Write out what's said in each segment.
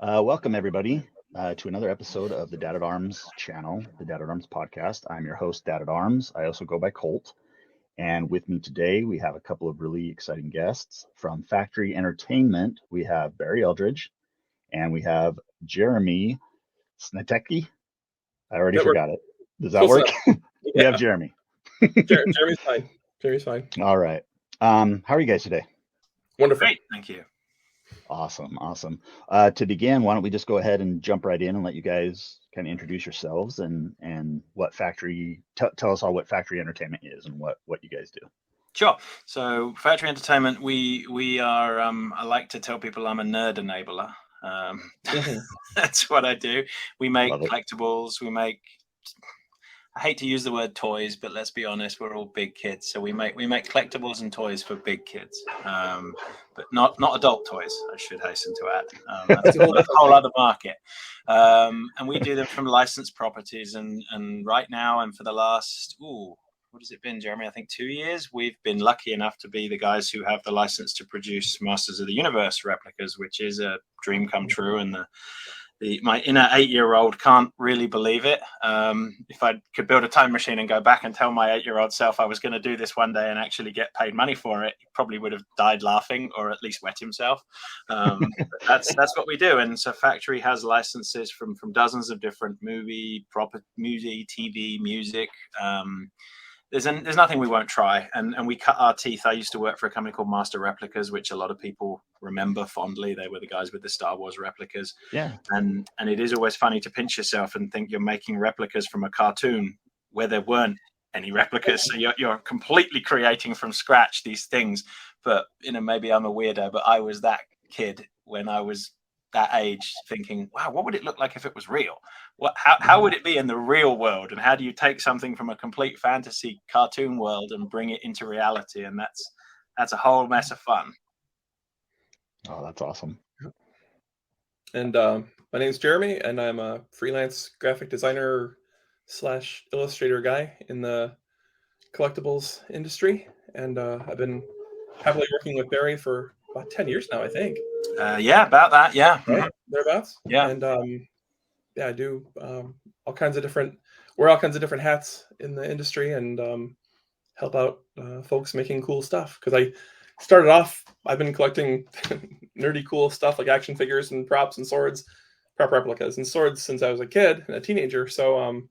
Welcome, everybody, to another episode of the Dad at Arms channel, the Dad at Arms podcast. I'm your host, Dad at Arms. I also go by Colt. And with me today, we have a couple of really exciting guests. From Factory Entertainment, we have Barry Eldridge, and we have Jeremy Sniatecki. I already forgot it. Does that work? We have Jeremy. Jeremy's fine. Jeremy's fine. All right. How are you guys today? Wonderful. Great, thank you. Awesome. To begin, why don't we just go ahead and jump right in and let you guys kind of introduce yourselves and what Factory, tell us all what Factory Entertainment is and what you guys do. Sure. So Factory Entertainment, we are, I like to tell people I'm a nerd enabler. That's what I do. We make collectibles, I hate to use the word toys, but let's be honest, we're all big kids. So we make collectibles and toys for big kids, but not adult toys, I should hasten to add. That's a whole other market. And we do them from licensed properties. And right now, and for the last, what has it been, Jeremy? I think 2 years, we've been lucky enough to be the guys who have the license to produce Masters of the Universe replicas, which is a dream come true. And my inner 8-year-old can't really believe it. If I could build a time machine and go back and tell my 8-year-old self I was going to do this one day and actually get paid money for it, he probably would have died laughing or at least wet himself. That's what we do. And so Factory has licenses from dozens of different movie, TV, music. There's nothing we won't try, and we cut our teeth. I used to work for a company called Master Replicas, which a lot of people remember fondly. They were the guys with the Star Wars replicas. Yeah. And it is always funny to pinch yourself and think you're making replicas from a cartoon where there weren't any replicas. So you're completely creating from scratch these things. But maybe I'm a weirdo, but I was that kid when I was that age thinking, wow, what would it look like if it was real? How would it be in the real world? And how do you take something from a complete fantasy cartoon world and bring it into reality? And that's a whole mess of fun. Oh, that's awesome. And my name's Jeremy, and I'm a freelance graphic designer / illustrator guy in the collectibles industry. And I've been happily working with Barry for about 10 years now, I think. Yeah, about that. Yeah. Right? Thereabouts. Yeah. And I do wear all kinds of different hats in the industry and help out folks making cool stuff. Because I started off, I've been collecting nerdy cool stuff like action figures and props and swords, prop replicas and swords since I was a kid and a teenager. So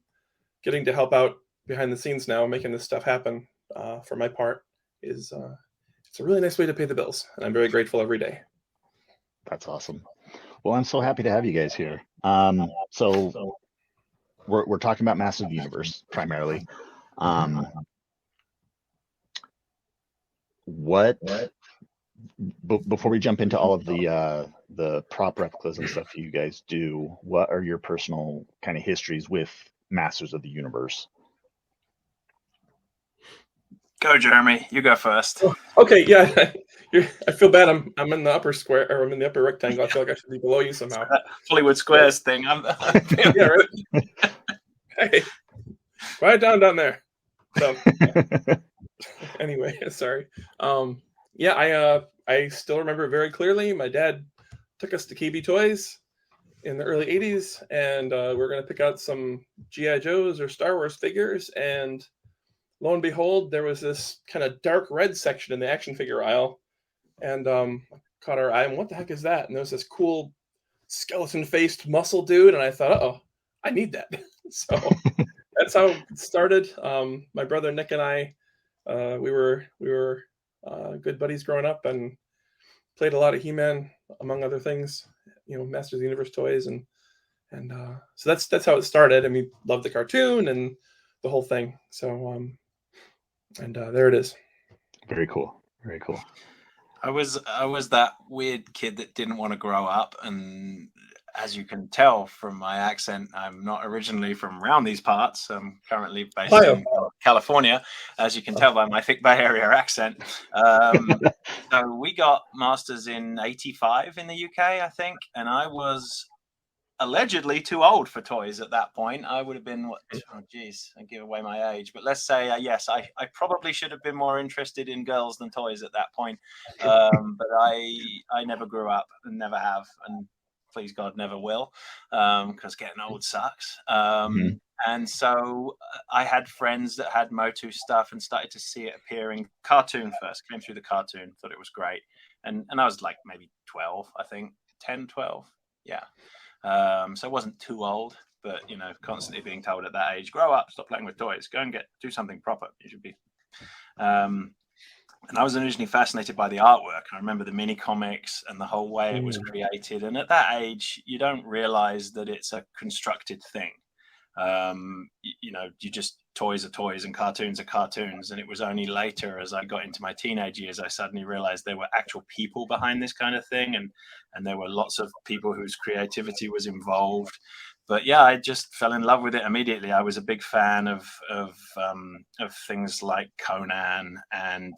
getting to help out behind the scenes now, making this stuff happen for my part is it's a really nice way to pay the bills. And I'm very grateful every day. That's awesome. Well, I'm so happy to have you guys here. So we're talking about Masters of the Universe primarily. Before we jump into all of the prop replicas and stuff you guys do, what are your personal kind of histories with Masters of the Universe? Go, Jeremy. You go first. Okay, yeah. I feel bad. I'm in the upper square, or I'm in the upper rectangle. I feel like I should be below you somehow. Hollywood Squares thing. Yeah, right. Hey, quiet down there. So, anyway, sorry. I still remember it very clearly. My dad took us to KB Toys in the early 80s, and we were going to pick out some G.I. Joes or Star Wars figures, and lo and behold, there was this kind of dark red section in the action figure aisle, and caught our eye. And what the heck is that? And there was this cool skeleton-faced muscle dude, and I thought, oh, I need that. So that's how it started. My brother Nick and I, we were good buddies growing up, and played a lot of He-Man, among other things. Masters of the Universe toys, and so that's how it started. And we loved the cartoon and the whole thing. So there it is. Very cool. Very cool. I was that weird kid that didn't want to grow up, and as you can tell from my accent, I'm not originally from around these parts. I'm currently based in California, as you can tell by my thick Bay Area accent. So we got Masters in '85 in the UK, I think, and I was allegedly too old for toys at that point. I would have been, I give away my age, but let's say, yes, I probably should have been more interested in girls than toys at that point. But I never grew up and never have. And please God, never will, because getting old sucks. And so I had friends that had Motu stuff and started to see it appearing. Cartoon first, came through the cartoon, thought it was great. And I was like maybe 12, I think, 10, 12. Yeah. So I wasn't too old, but, you know, constantly being told at that age, grow up, stop playing with toys, go and do something proper. You should be. And I was originally fascinated by the artwork. I remember the mini comics and the whole way it was created. And at that age, you don't realize that it's a constructed thing. You know, toys are toys and cartoons are cartoons. And it was only later, as I got into my teenage years, I suddenly realized there were actual people behind this kind of thing. And there were lots of people whose creativity was involved. But yeah, I just fell in love with it immediately. I was a big fan of things like Conan and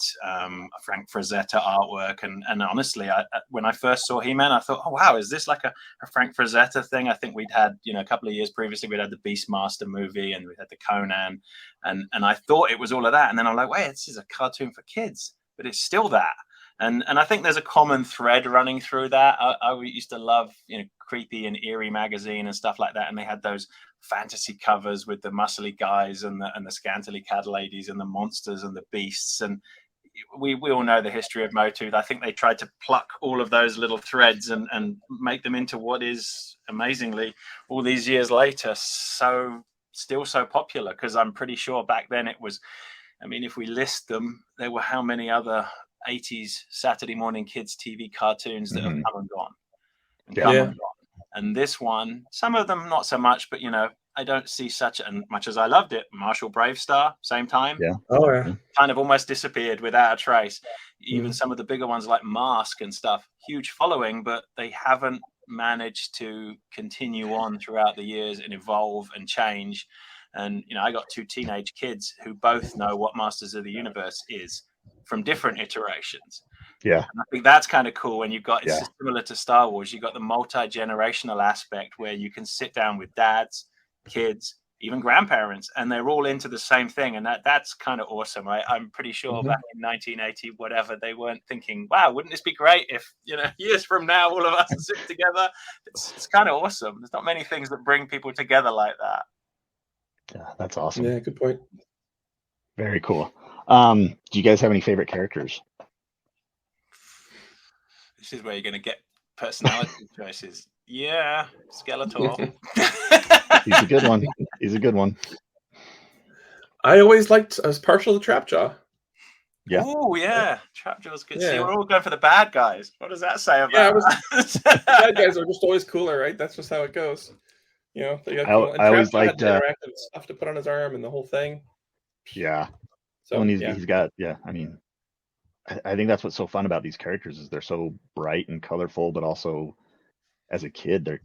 Frank Frazetta artwork. And honestly, when I first saw He-Man, I thought, oh wow, is this like a Frank Frazetta thing? I think we'd had, you know, a couple of years previously, we'd had the Beastmaster movie and we had the Conan, and I thought it was all of that. And then I'm like, wait, this is a cartoon for kids, but it's still that. And I think there's a common thread running through that. I used to love, you know, Creepy and Eerie magazine and stuff like that, and they had those fantasy covers with the muscly guys and the scantily clad ladies and the monsters and the beasts. And we all know the history of Motu. I think they tried to pluck all of those little threads and make them into what is amazingly, all these years later, still so popular. Because I'm pretty sure back then it was, I mean, if we list them, there were how many other 80s Saturday morning kids TV cartoons that have come and gone and come and gone. And this one, some of them not so much, but, you know, I don't see such, and much as I loved it, Marshall Bravestar, same time. Yeah. Oh, yeah. Kind of almost disappeared without a trace. Even some of the bigger ones like Mask and stuff, huge following, but they haven't managed to continue on throughout the years and evolve and change. And, you know, I got two teenage kids who both know what Masters of the Universe is from different iterations. Yeah. And I think that's kind of cool when you've got, it's similar to Star Wars, you've got the multi-generational aspect where you can sit down with dads, kids, even grandparents, and they're all into the same thing. And that's kind of awesome. I'm pretty sure back in 1980, whatever, they weren't thinking, wow, wouldn't this be great if, you know, years from now, all of us sit together. It's kind of awesome. There's not many things that bring people together like that. Yeah, that's awesome. Yeah, good point. Very cool. Do you guys have any favorite characters? This is where you're going to get personality choices. Yeah, Skeletor. He's a good one. He's a good one. I was partial to Trapjaw. Yeah. Oh, yeah. Trapjaw's good. Yeah. See, we're all going for the bad guys. What does that say about bad guys are just always cooler, right? That's just how it goes. You know, I always liked interactive stuff to put on his arm and the whole thing. Yeah. So when he's got, I mean, I think that's what's so fun about these characters is they're so bright and colorful, but also as a kid, they're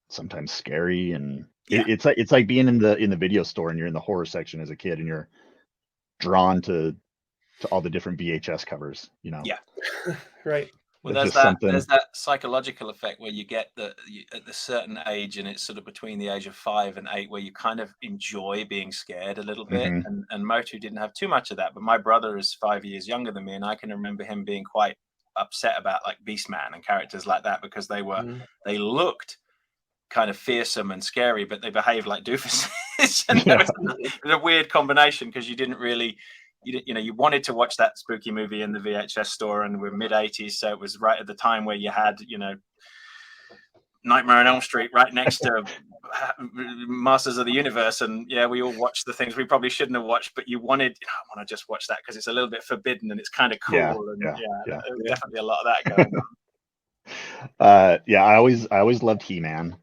sometimes scary. And it's like being in the video store and you're in the horror section as a kid and you're drawn to all the different VHS covers, you know? Yeah. Right. Well, there's that psychological effect where you get at a certain age, and it's sort of between the age of 5 and 8, where you kind of enjoy being scared a little bit. And Motu didn't have too much of that, but my brother is 5 years younger than me, and I can remember him being quite upset about like Beastman and characters like that because they they looked kind of fearsome and scary, but they behaved like doofuses. And it was a weird combination because you didn't really. You wanted to watch that spooky movie in the VHS store, and we're mid-80s, so it was right at the time where you had, you know, Nightmare on Elm Street right next to Masters of the Universe, and we all watched the things we probably shouldn't have watched, but you wanted, I want to just watch that because it's a little bit forbidden and it's kind of cool. There was definitely a lot of that going on. I always loved He-Man.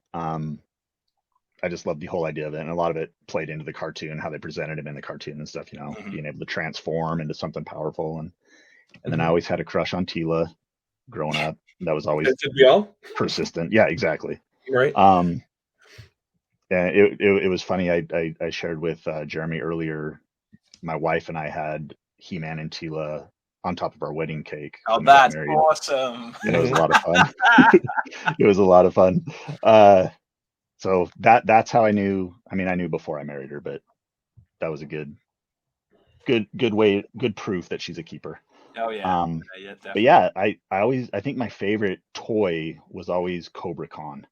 I just loved the whole idea of it, and a lot of it played into the cartoon, how they presented him in the cartoon and stuff, you know, being able to transform into something powerful. And then I always had a crush on Tila growing up. That was always persistent. Yeah, exactly. Right. And it was funny. I shared with Jeremy earlier, my wife and I had He-Man and Tila on top of our wedding cake. Oh, that's awesome. And it was a lot of fun. It was a lot of fun. So that's how I knew. I mean, I knew before I married her, but that was a good proof that she's a keeper. Oh yeah. But yeah, I think my favorite toy was always Cobra Khan.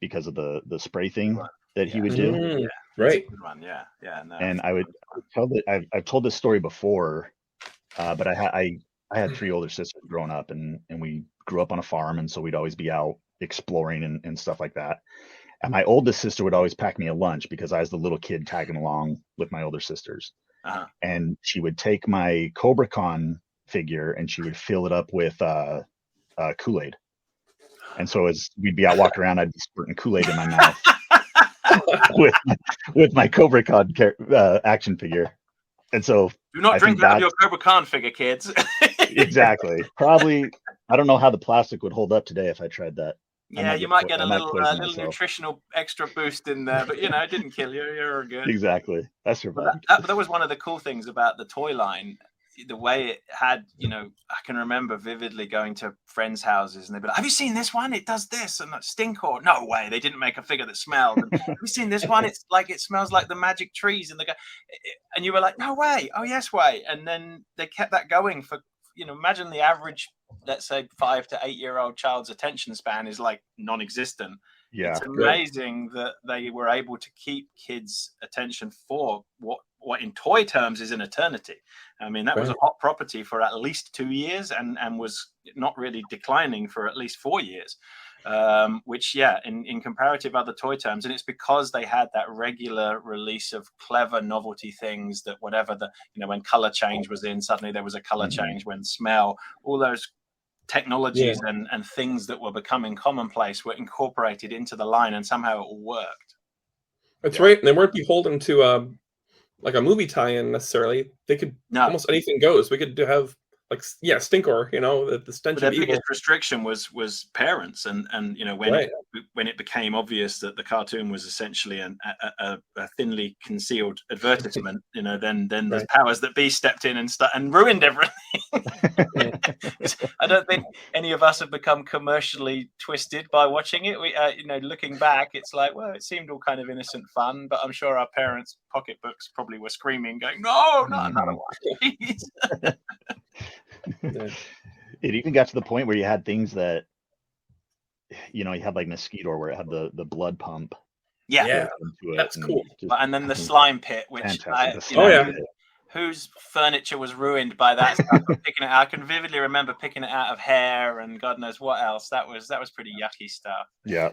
because of the spray thing that he would do. Mm, right. Yeah. No, and I would tell that I've told this story before, but I had 3 older sisters growing up, and we grew up on a farm, and so we'd always be out exploring and stuff like that. And my oldest sister would always pack me a lunch because I was the little kid tagging along with my older sisters. And she would take my Cobra Con figure and she would fill it up with Kool-Aid. And so as we'd be out walking around, I'd be squirting Kool-Aid in my mouth with my Cobra Con action figure. And so do not drink out of your Cobra Con figure, kids. Exactly. Probably, I don't know how the plastic would hold up today if I tried that. Yeah, you might get a little nutritional extra boost in there, but it didn't kill you. You're good. Exactly. That's your but that was one of the cool things about the toy line. The way it had, I can remember vividly going to friends' houses and they'd be like, "Have you seen this one? It does this and that stinkor." No way, they didn't make a figure that smelled. And, "Have you seen this one? It's like it smells like the magic trees." And you were like, "No way! Oh yes, way!" And then they kept that going for, imagine the average, let's say 5 to 8 year old child's attention span is like non-existent. Yeah, it's amazing that they were able to keep kids' attention for what in toy terms is an eternity. I mean, that was a hot property for at least 2 years and was not really declining for at least 4 years, which, in comparative other toy terms, and it's because they had that regular release of clever novelty things that whatever when color change was in, suddenly there was a color change, when smell, all those technologies and things that were becoming commonplace were incorporated into the line, and somehow it all worked. That's right. And they weren't beholden to like a movie tie-in necessarily. They could almost anything goes. We could have stinkor, the stench of evil. The biggest restriction was parents, and when it became obvious that the cartoon was essentially a thinly concealed advertisement, then the powers that be stepped in and ruined everything. I don't think any of us have become commercially twisted by watching it. We, looking back, it's like, well, it seemed all kind of innocent fun, but I'm sure our parents' pocketbooks probably were screaming, going, "No, not another one, please." It even got to the point where you had things that, you had like Mosquito, where it had the blood pump. Yeah, that's cool. And then the slime pit, which whose furniture was ruined by that stuff. I can vividly remember picking it out of hair and God knows what else. That was pretty yucky stuff. Yeah.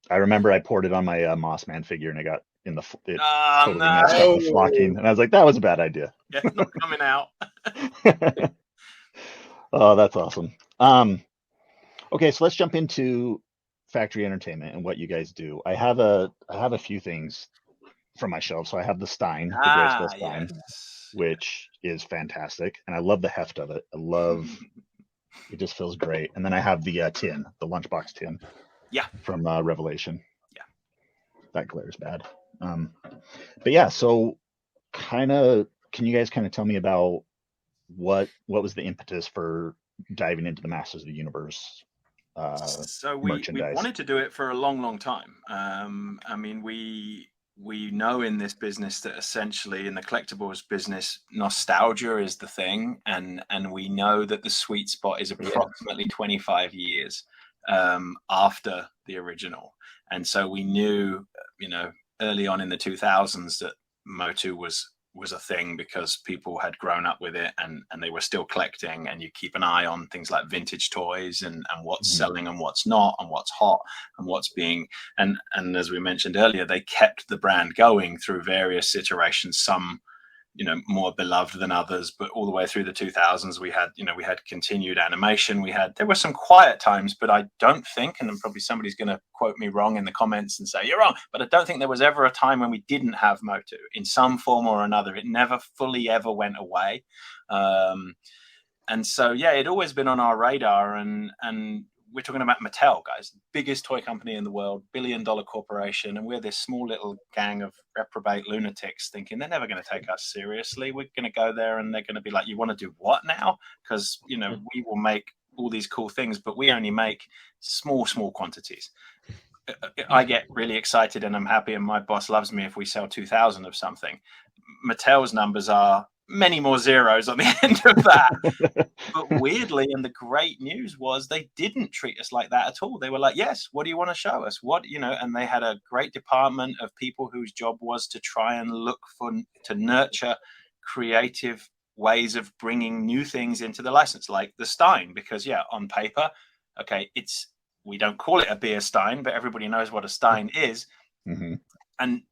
I remember I poured it on my Mossman figure and it got in totally messed up the flocking, and I was like, that was a bad idea. Yeah, it's not coming out. Oh, that's awesome. Okay, so let's jump into factory entertainment and what you guys do. I have a few things from my shelf. So I have the Stein, the Graceful Stein, which is fantastic, and I love the heft of it. It just feels great. And then I have the tin, the lunchbox tin, from Revelation. Yeah, that glare's bad. But yeah, so can you guys kind of tell me about what was the impetus for diving into the Masters of the Universe so we wanted to do it for a long time. I mean, we know in this business that essentially in the collectibles business, nostalgia is the thing, and we know that the sweet spot is approximately 25 years after the original. And so we knew, early on in the 2000s that Motu was a thing because people had grown up with it and they were still collecting, and you keep an eye on things like vintage toys and what's selling and what's not, and what's hot and what's being, and as we mentioned earlier, they kept the brand going through various iterations, some more beloved than others, but all the way through the 2000s we had continued animation. There were some quiet times, but I don't think, and then probably somebody's going to quote me wrong in the comments and say you're wrong, but I don't think there was ever a time when we didn't have Motu in some form or another. It never fully ever went away, and so it'd always been on our radar, and we're talking about Mattel, guys, the biggest toy company in the world, billion-dollar corporation, and we're this small little gang of reprobate lunatics thinking they're never going to take us seriously. We're going to go there and they're going to be like, "You want to do what now?" Because, we will make all these cool things, but we only make small quantities. I get really excited and I'm happy, and my boss loves me if we sell 2,000 of something. Mattel's numbers are many more zeros on the end of that. But weirdly, and the great news was they didn't treat us like that at all. They were like, yes, what do you want to show us? What, and they had a great department of people whose job was to try and to nurture creative ways of bringing new things into the license, like the Stein, because on paper, okay, we don't call it a beer Stein, but everybody knows what a Stein is. Mm-hmm. And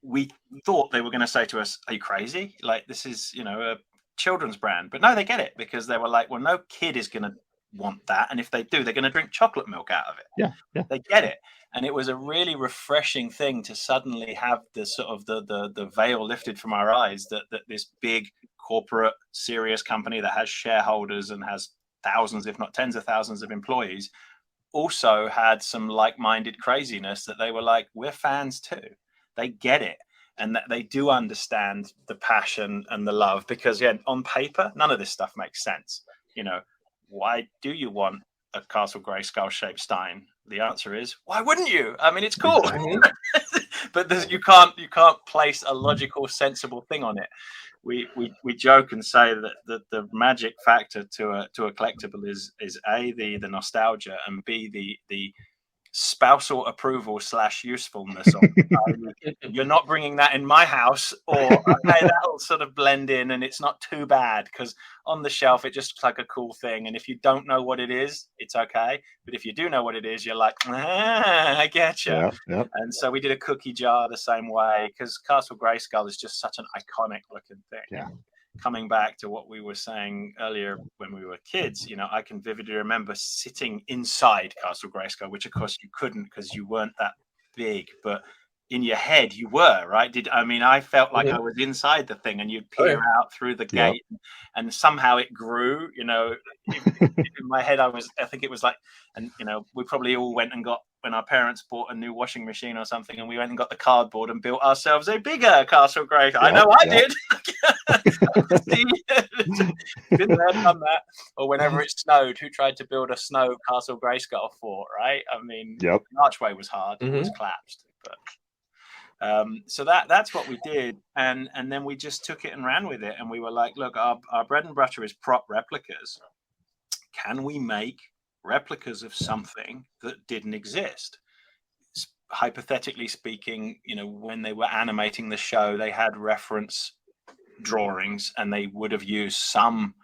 we thought they were going to say to us, are you crazy? Like, this is, a children's brand. But no, they get it, because they were like, well, no kid is going to want that. And if they do, they're going to drink chocolate milk out of it. Yeah. They get it. And it was a really refreshing thing to suddenly have the sort of the veil lifted from our eyes that this big corporate serious company that has shareholders and has thousands, if not tens of thousands of employees, also had some like-minded craziness that they were like, we're fans too. They get it, and that they do understand the passion and the love, because on paper, none of this stuff makes sense. Why do you want a Castle Grayskull shaped Stein? The answer is, why wouldn't you? I mean, it's cool. But you can't place a logical, sensible thing on it. We joke and say that the magic factor to a collectible is A, the nostalgia, and B, the spousal approval / usefulness of you're not bringing that in my house, or okay, that'll sort of blend in and it's not too bad, because on the shelf it just looks like a cool thing, and if you don't know what it is, it's okay, but if you do know what it is, you're like, I get you. Yeah. And so we did a cookie jar the same way, because Castle Grayskull is just such an iconic looking thing. Yeah. Coming back to what we were saying earlier when we were kids, I can vividly remember sitting inside Castle Grayskull, which of course you couldn't because you weren't that big, but in your head you were, right? I felt like I was inside the thing, and you'd peer out through the gate, and somehow it grew, in my head I think it was like, and we probably all went and got, when our parents bought a new washing machine or something, and we went and got the cardboard and built ourselves a bigger Castle Grayskull. I know I did. Been there, done that. Or whenever it snowed, who tried to build a snow Castle Grayskull fort, right? I mean, the archway was hard, it was collapsed, but so that's what we did, and then we just took it and ran with it, and we were like, look, our bread and butter is prop replicas. Can we make replicas of something that didn't exist? Hypothetically speaking, when they were animating the show, they had reference drawings, and they would have used some,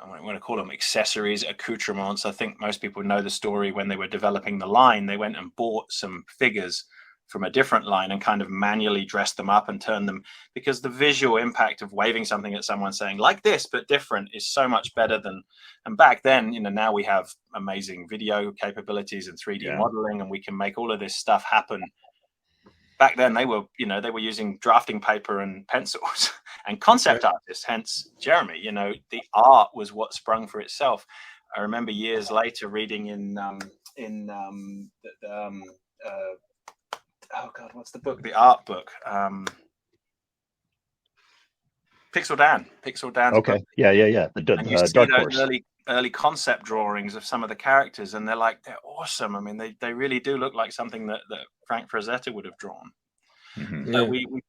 I'm going to call them accessories, accoutrements. I think most people know the story. When they were developing the line, they went and bought some figures from a different line and kind of manually dressed them up and turned them, because the visual impact of waving something at someone saying like this but different is so much better than, and back then, now we have amazing video capabilities and 3D modeling, and we can make all of this stuff happen. Back then they were using drafting paper and pencils and concept artists, hence Jeremy, the art was what sprung for itself. I remember years later reading oh God, what's the book? The art book. Pixel Dan's okay. book. Yeah. And you see those early concept drawings of some of the characters, and they're awesome. I mean, they really do look like something that Frank Frazetta would have drawn. Mm-hmm. So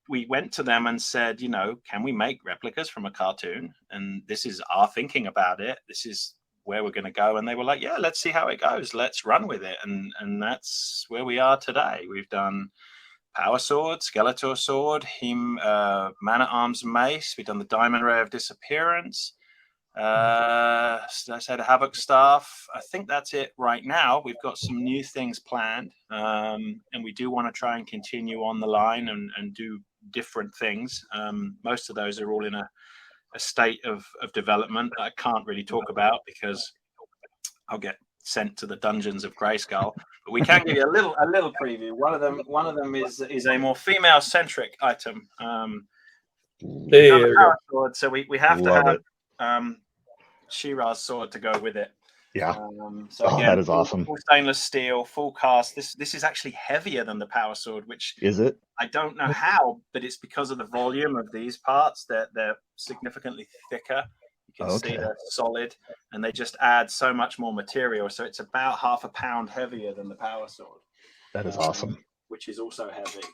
we went to them and said, can we make replicas from a cartoon? And this is our thinking about it. This is where we're going to go. And they were like, yeah, let's see how it goes. Let's run with it. And that's where we are today. We've done Power Sword, Skeletor Sword, Man-at-Arms Mace. We've done the Diamond Ray of Disappearance. I said Havoc Staff. I think that's it right now. We've got some new things planned. And we do want to try and continue on the line and do different things. Most of those are all in a state of development that I can't really talk about, because I'll get sent to the dungeons of Grayskull. But we can give you a little preview. One of them is a more female centric item. Sword, so we have to have She-Ra's sword to go with it. Yeah. So again, that is awesome. Full stainless steel, full cast. This is actually heavier than the Power Sword, which is it? I don't know how, but it's because of the volume of these parts. They're significantly thicker. You can see they're solid, and they just add so much more material. So it's about 0.5 pound heavier than the Power Sword. That is awesome. Which is also heavy.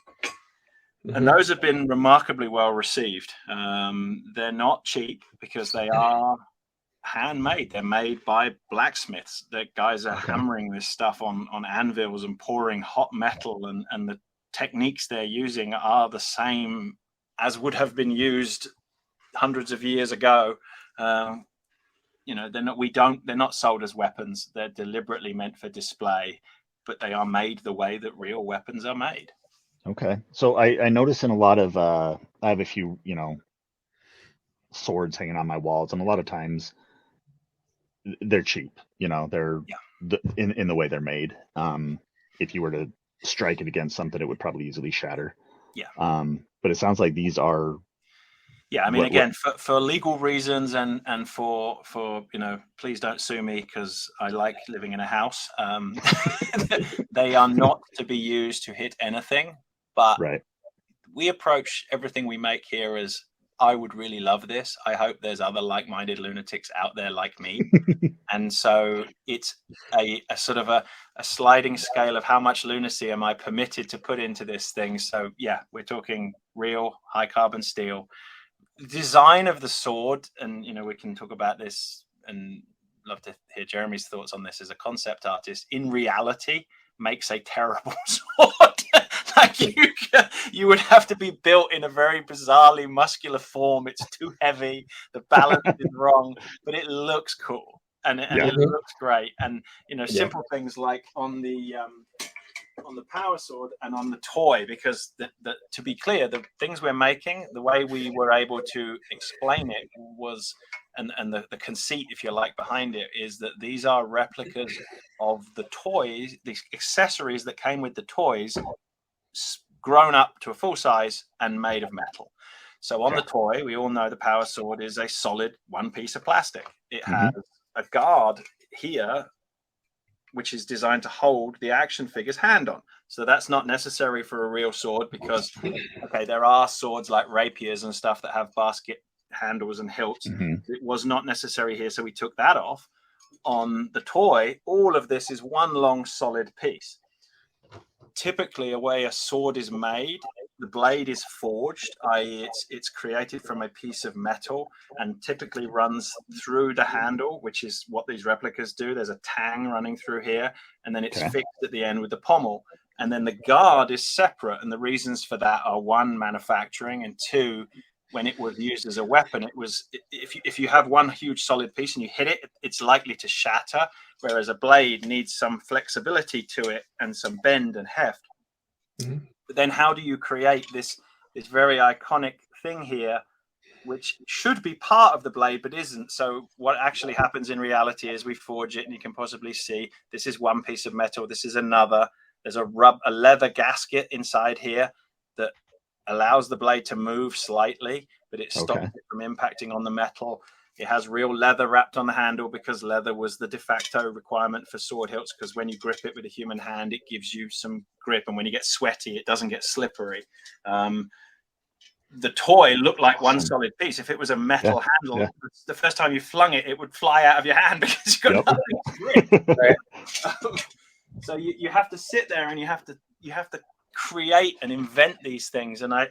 And those have been remarkably well received. They're not cheap because they are handmade. They're made by blacksmiths. The guys are hammering this stuff on anvils and pouring hot metal, and the techniques they're using are the same as would have been used hundreds of years ago. They're not sold as weapons. They're deliberately meant for display, but they are made the way that real weapons are made. Okay. So I notice in a lot of I have a few, swords hanging on my walls, and a lot of times they're cheap. They're in the way they're made. If you were to strike it against something, it would probably easily shatter. Yeah. But it sounds like these are. Yeah, I mean, again, for legal reasons and for please don't sue me because I like living in a house. They are not to be used to hit anything. But we approach everything we make here as, I would really love this. I hope there's other like-minded lunatics out there like me. And so it's a sort of a sliding scale of how much lunacy am I permitted to put into this thing. So yeah, we're talking real high carbon steel. Design of the sword, and we can talk about this, and love to hear Jeremy's thoughts on this as a concept artist. In reality, makes a terrible sword. Like you would have to be built in a very bizarrely muscular form. It's too heavy. The balance is wrong, but it looks cool and it looks great. And simple things like on the power sword and on the toy, because to be clear, the things we're making, the way we were able to explain it was, and the conceit, if you like, behind it is that these are replicas of the toys, the accessories that came with the toys, grown up to a full size and made of metal. So on the toy, we all know the power sword is a solid one piece of plastic. It has a guard here, which is designed to hold the action figure's hand on. So that's not necessary for a real sword because, there are swords like rapiers and stuff that have basket handles and hilts. It was not necessary here, so we took that off. On the toy, all of this is one long solid piece. Typically, a way a sword is made, the blade is forged, i.e. it's created from a piece of metal and typically runs through the handle, which is what these replicas do. There's a tang running through here, and then it's fixed at the end with the pommel. And then the guard is separate, and the reasons for that are, one, manufacturing, and two, when it was used as a weapon, it was, if you have one huge solid piece and you hit it, it's likely to shatter, whereas a blade needs some flexibility to it and some bend and heft. But then how do you create this very iconic thing here, which should be part of the blade but isn't? So what actually happens in reality is we forge it, and you can possibly see this is one piece of metal, this is another. There's a leather gasket inside here that allows the blade to move slightly, but it stops it from impacting on the metal. It has real leather wrapped on the handle because leather was the de facto requirement for sword hilts, because when you grip it with a human hand, it gives you some grip, and when you get sweaty, it doesn't get slippery. The toy looked like one solid piece. If it was a metal handle, the first time you flung it, it would fly out of your hand because you got nothing to grip. So you have to sit there and you have to create and invent these things. And I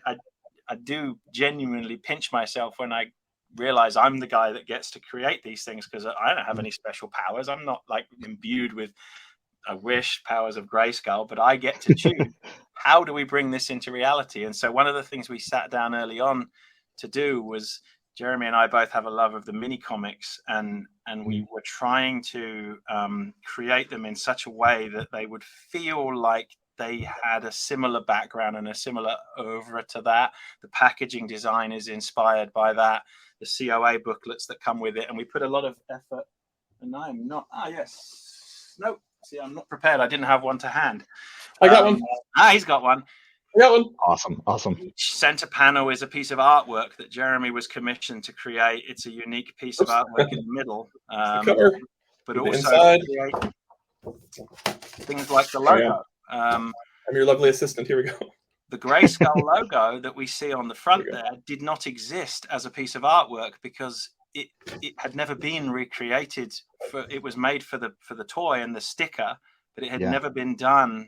do genuinely pinch myself when I realize I'm the guy that gets to create these things, because I don't have any special powers. I'm not like imbued with, I wish, powers of Grayskull, but I get to choose how do we bring this into reality. And so one of the things we sat down early on to do was, Jeremy and I both have a love of the mini comics, and we were trying to create them in such a way that they would feel like they had a similar background and a similar oeuvre to that. The packaging design is inspired by that, the COA booklets that come with it. And we put a lot of effort, and I'm not, see, I'm not prepared. I didn't have one to hand. I got one. He's got one. I got one. Awesome. Each center panel is a piece of artwork that Jeremy was commissioned to create. It's a unique piece of artwork in the middle. But also things like the logo. I'm your lovely assistant. Here we go. The Grayskull logo that we see on the front there did not exist as a piece of artwork because it had never been recreated. It was made for the toy and the sticker, but it had never been done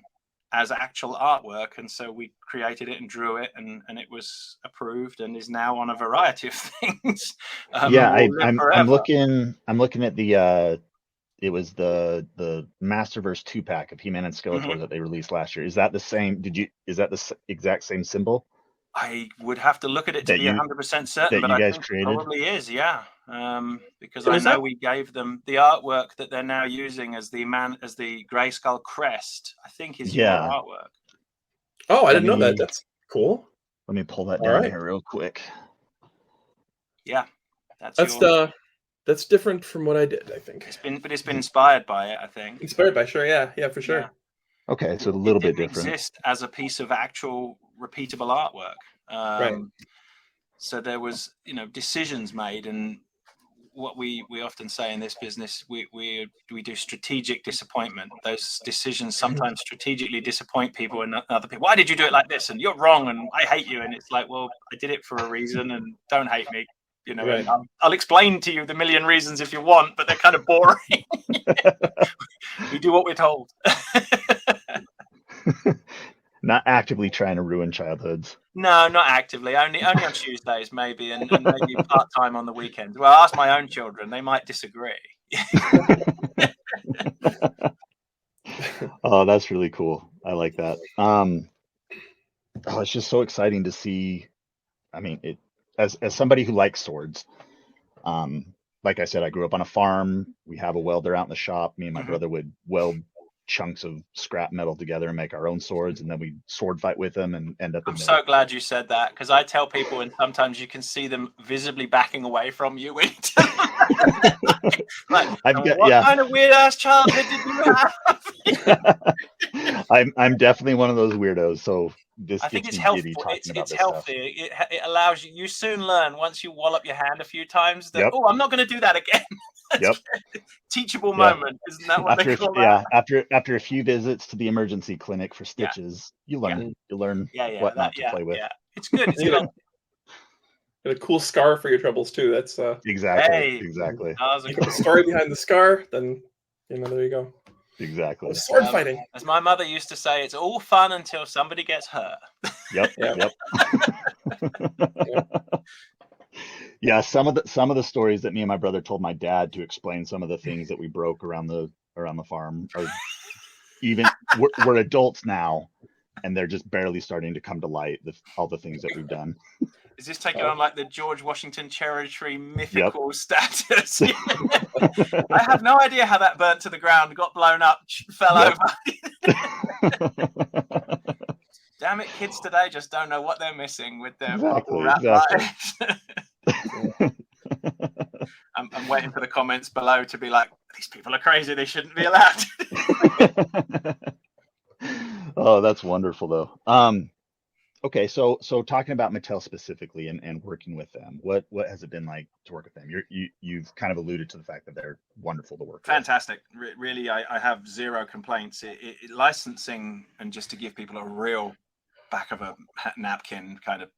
as actual artwork, and so we created it and drew it, and it was approved and is now on a variety of things. I'm looking at the it was the Masterverse 2-pack of He-Man and Skeletor that they released last year. Is that the same? Is that the exact same symbol? I would have to look at it to be 100% certain, but I think it probably is, yeah. Because I know we gave them the artwork that they're now using as the Grey Skull crest, I think is your artwork. Oh, I didn't know that. That's cool. Let me pull that down here real quick. Yeah. That's different from what I did, I think. It's been inspired by it, I think. Inspired by, sure, yeah, for sure. Yeah. Okay, so a little bit different. It exist as a piece of actual repeatable artwork. Right. So there was, decisions made, and what we often say in this business, we do strategic disappointment. Those decisions sometimes strategically disappoint people and other people. Why did you do it like this? And you're wrong, and I hate you. And it's like, well, I did it for a reason, and don't hate me. Right. I'll explain to you the million reasons if you want, but they're kind of boring. We do what we're told. Not actively trying to ruin childhoods. No, not actively. Only on Tuesdays, maybe, and maybe part-time on the weekends. Well, ask my own children. They might disagree. Oh, that's really cool. I like that. It's just so exciting to see. I mean, as somebody who likes swords, like I said, I grew up on a farm. We have a welder out in the shop. Me and my brother would weld chunks of scrap metal together and make our own swords, and then we sword fight with them and end up I'm so glad you said that, because I tell people, and sometimes you can see them visibly backing away from you when you tell them. What kind of weird ass childhood did you have? I'm definitely one of those weirdos, so this I think it's healthy. It's healthy. It allows you soon learn, once you wallop your hand a few times, that I'm not going to do that again. Yep. Teachable moment, isn't that what they call that? After a few visits to the emergency clinic for stitches, you learn. You learn what not to play with. Yeah. It's good. It's good. And a cool scar for your troubles too. That's exactly. You put the story behind the scar, then there you go. Exactly. Sword fighting. As my mother used to say, it's all fun until somebody gets hurt. Yep. Yeah, some of the stories that me and my brother told my dad to explain some of the things that we broke around the farm are even we're adults now, and they're just barely starting to come to light, all the things that we've done. Is this taking on like the George Washington cherry tree mythical status? I have no idea how that burnt to the ground, got blown up, fell over. Damn it, kids today just don't know what they're missing with their bubble wrap lives. I'm waiting for the comments below to be like, these people are crazy, they shouldn't be allowed. Oh, that's wonderful though. Okay, so talking about Mattel specifically and working with them, what has it been like to work with them? You've kind of alluded to the fact that they're wonderful to work with. Fantastic. Really, I have zero complaints. Licensing, and just to give people a real back of a napkin kind of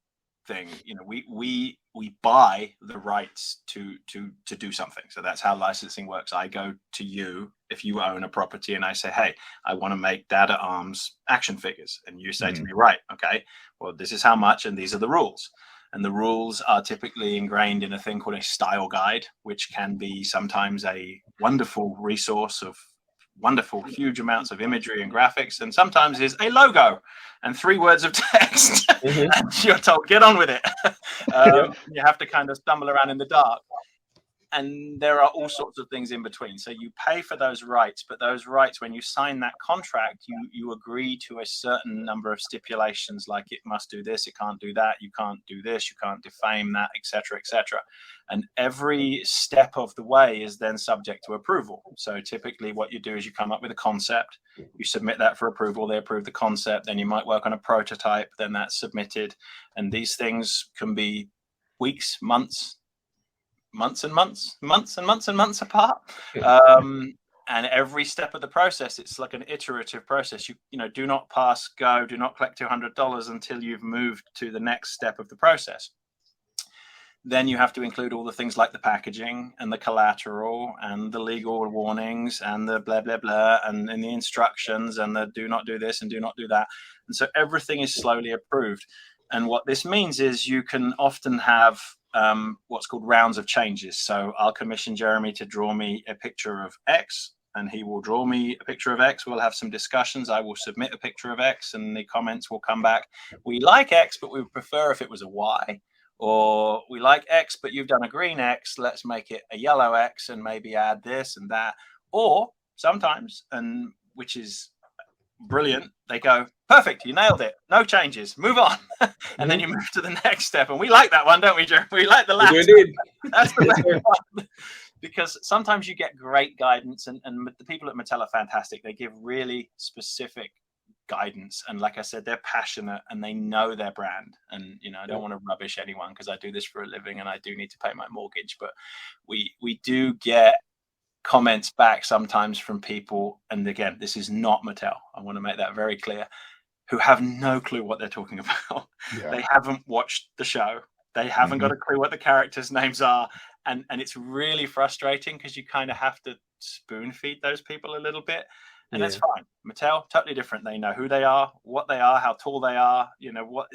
thing, we buy the rights to do something. So that's how licensing works. I go to you if you own a property and I say, hey, I want to make Dad at Arms action figures, and you say to me, right, okay, well, this is how much and these are the rules. And the rules are typically ingrained in a thing called a style guide, which can be sometimes a wonderful resource of wonderful, huge amounts of imagery and graphics, and sometimes is a logo and 3 words of text. And you're told, get on with it. You have to kind of stumble around in the dark. And there are all sorts of things in between. So you pay for those rights, but those rights, when you sign that contract, you agree to a certain number of stipulations, like it must do this, it can't do that, you can't do this, you can't defame that, etc., etc. And every step of the way is then subject to approval. So typically what you do is you come up with a concept, you submit that for approval, they approve the concept, then you might work on a prototype, then that's submitted. And these things can be weeks, months and months apart. And every step of the process, it's like an iterative process. You do not pass go, do not collect $200 until you've moved to the next step of the process. Then you have to include all the things like the packaging and the collateral and the legal warnings and the blah, blah, blah, and the instructions and the do not do this and do not do that. And so everything is slowly approved. And what this means is you can often have what's called rounds of changes. So I'll commission Jeremy to draw me a picture of X, and he will draw me a picture of X. We'll have some discussions. I will submit a picture of X, and the comments will come back. We like X, but we would prefer if it was a Y. Or we like X, but you've done a green X. Let's make it a yellow X and maybe add this and that. Or sometimes, and which is brilliant, they go, perfect, you nailed it. No changes. Move on. And then you move to the next step. And we like that one, don't we, Jeremy? We like the last one. That's the best one. Because sometimes you get great guidance, and the people at Mattel are fantastic. They give really specific guidance, and like I said, they're passionate and they know their brand. And I don't want to rubbish anyone because I do this for a living and I do need to pay my mortgage, but we do get comments back sometimes from people, and again, this is not Mattel, I want to make that very clear, who have no clue what they're talking about. They haven't watched the show, they haven't got a clue what the characters' names are, and it's really frustrating because you kind of have to spoon feed those people a little bit. And that's fine. Mattel, totally different. They know who they are, how tall they are, what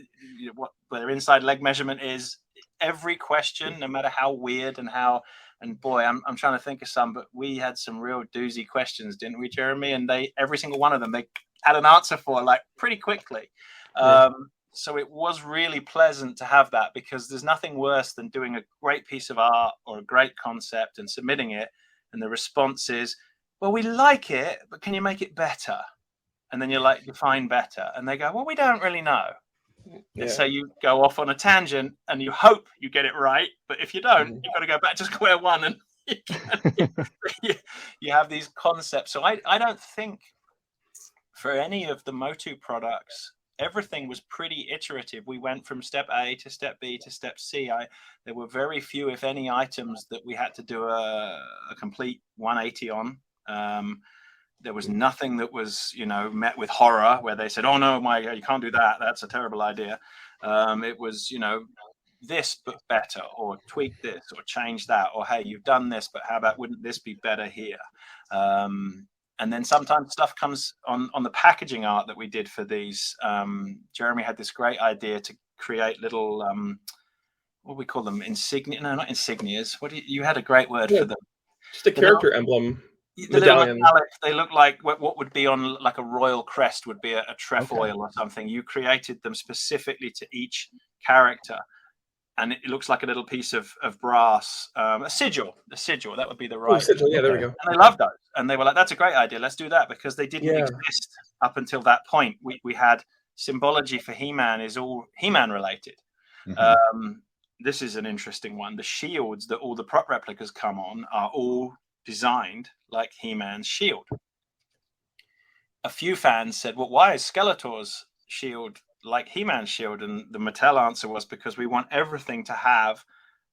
their inside leg measurement is. Every question, no matter how weird and boy, I'm trying to think of some, but we had some real doozy questions, didn't we, Jeremy? And every single one of them, they had an answer for like pretty quickly. So it was really pleasant to have that, because there's nothing worse than doing a great piece of art or a great concept and submitting it, and the response is, well, we like it, but can you make it better? And then you're like, define better. And they go, well, we don't really know. And so you go off on a tangent and you hope you get it right. But if you don't, you've got to go back to square one. And you have these concepts. So I don't think for any of the Motu products, everything was pretty iterative. We went from step A to step B to step C. There were very few, if any, items that we had to do a complete 180 on. There was nothing that was, met with horror where they said, oh no, you can't do that. That's a terrible idea. It was, this, but better, or tweak this, or change that, or hey, you've done this, but how about, wouldn't this be better here? And then sometimes stuff comes on the packaging art that we did for these. Jeremy had this great idea to create little, what do we call them? Insignia? No, not insignias. You had a great word for them. Just a character emblem. Medallion. They look like what would be on like a royal crest would be a trefoil or something. You created them specifically to each character, and it looks like a little piece of brass, a sigil. That would be the right. Sigil. Yeah, there we go. And they loved those, and they were like, "That's a great idea. Let's do that," because they didn't exist up until that point. We had symbology for He-Man is all He-Man related. This is an interesting one. The shields that all the prop replicas come on are all designed like He-Man's shield. A few fans said, well, why is Skeletor's shield like He-Man's shield? And the Mattel answer was, because we want everything to have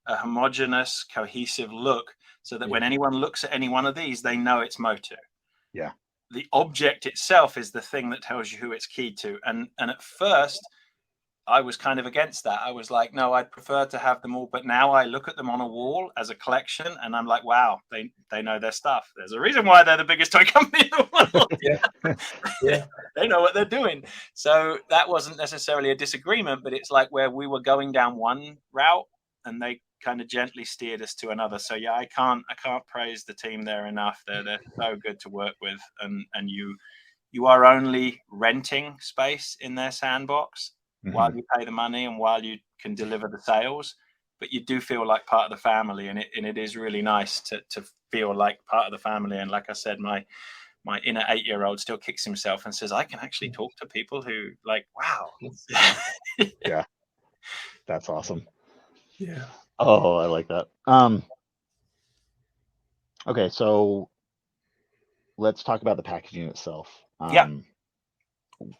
a homogeneous, cohesive look, so that when anyone looks at any one of these, they know it's Motu. Yeah. The object itself is the thing that tells you who it's keyed to. And at first, I was kind of against that. I was like, no, I'd prefer to have them all. But now I look at them on a wall as a collection, and I'm like, wow, they know their stuff. There's a reason why they're the biggest toy company in the world. They know what they're doing. So that wasn't necessarily a disagreement, but it's like where we were going down one route, and they kind of gently steered us to another. So yeah, I can't praise the team there enough. They're so good to work with, and you are only renting space in their sandbox while you pay the money and while you can deliver the sales, but you do feel like part of the family, and it is really nice to feel like part of the family. And like I said, my inner 8-year-old still kicks himself and says, I can actually talk to people who like, wow. Yeah, that's awesome. Yeah. Oh, I like that. Okay, so let's talk about the packaging itself.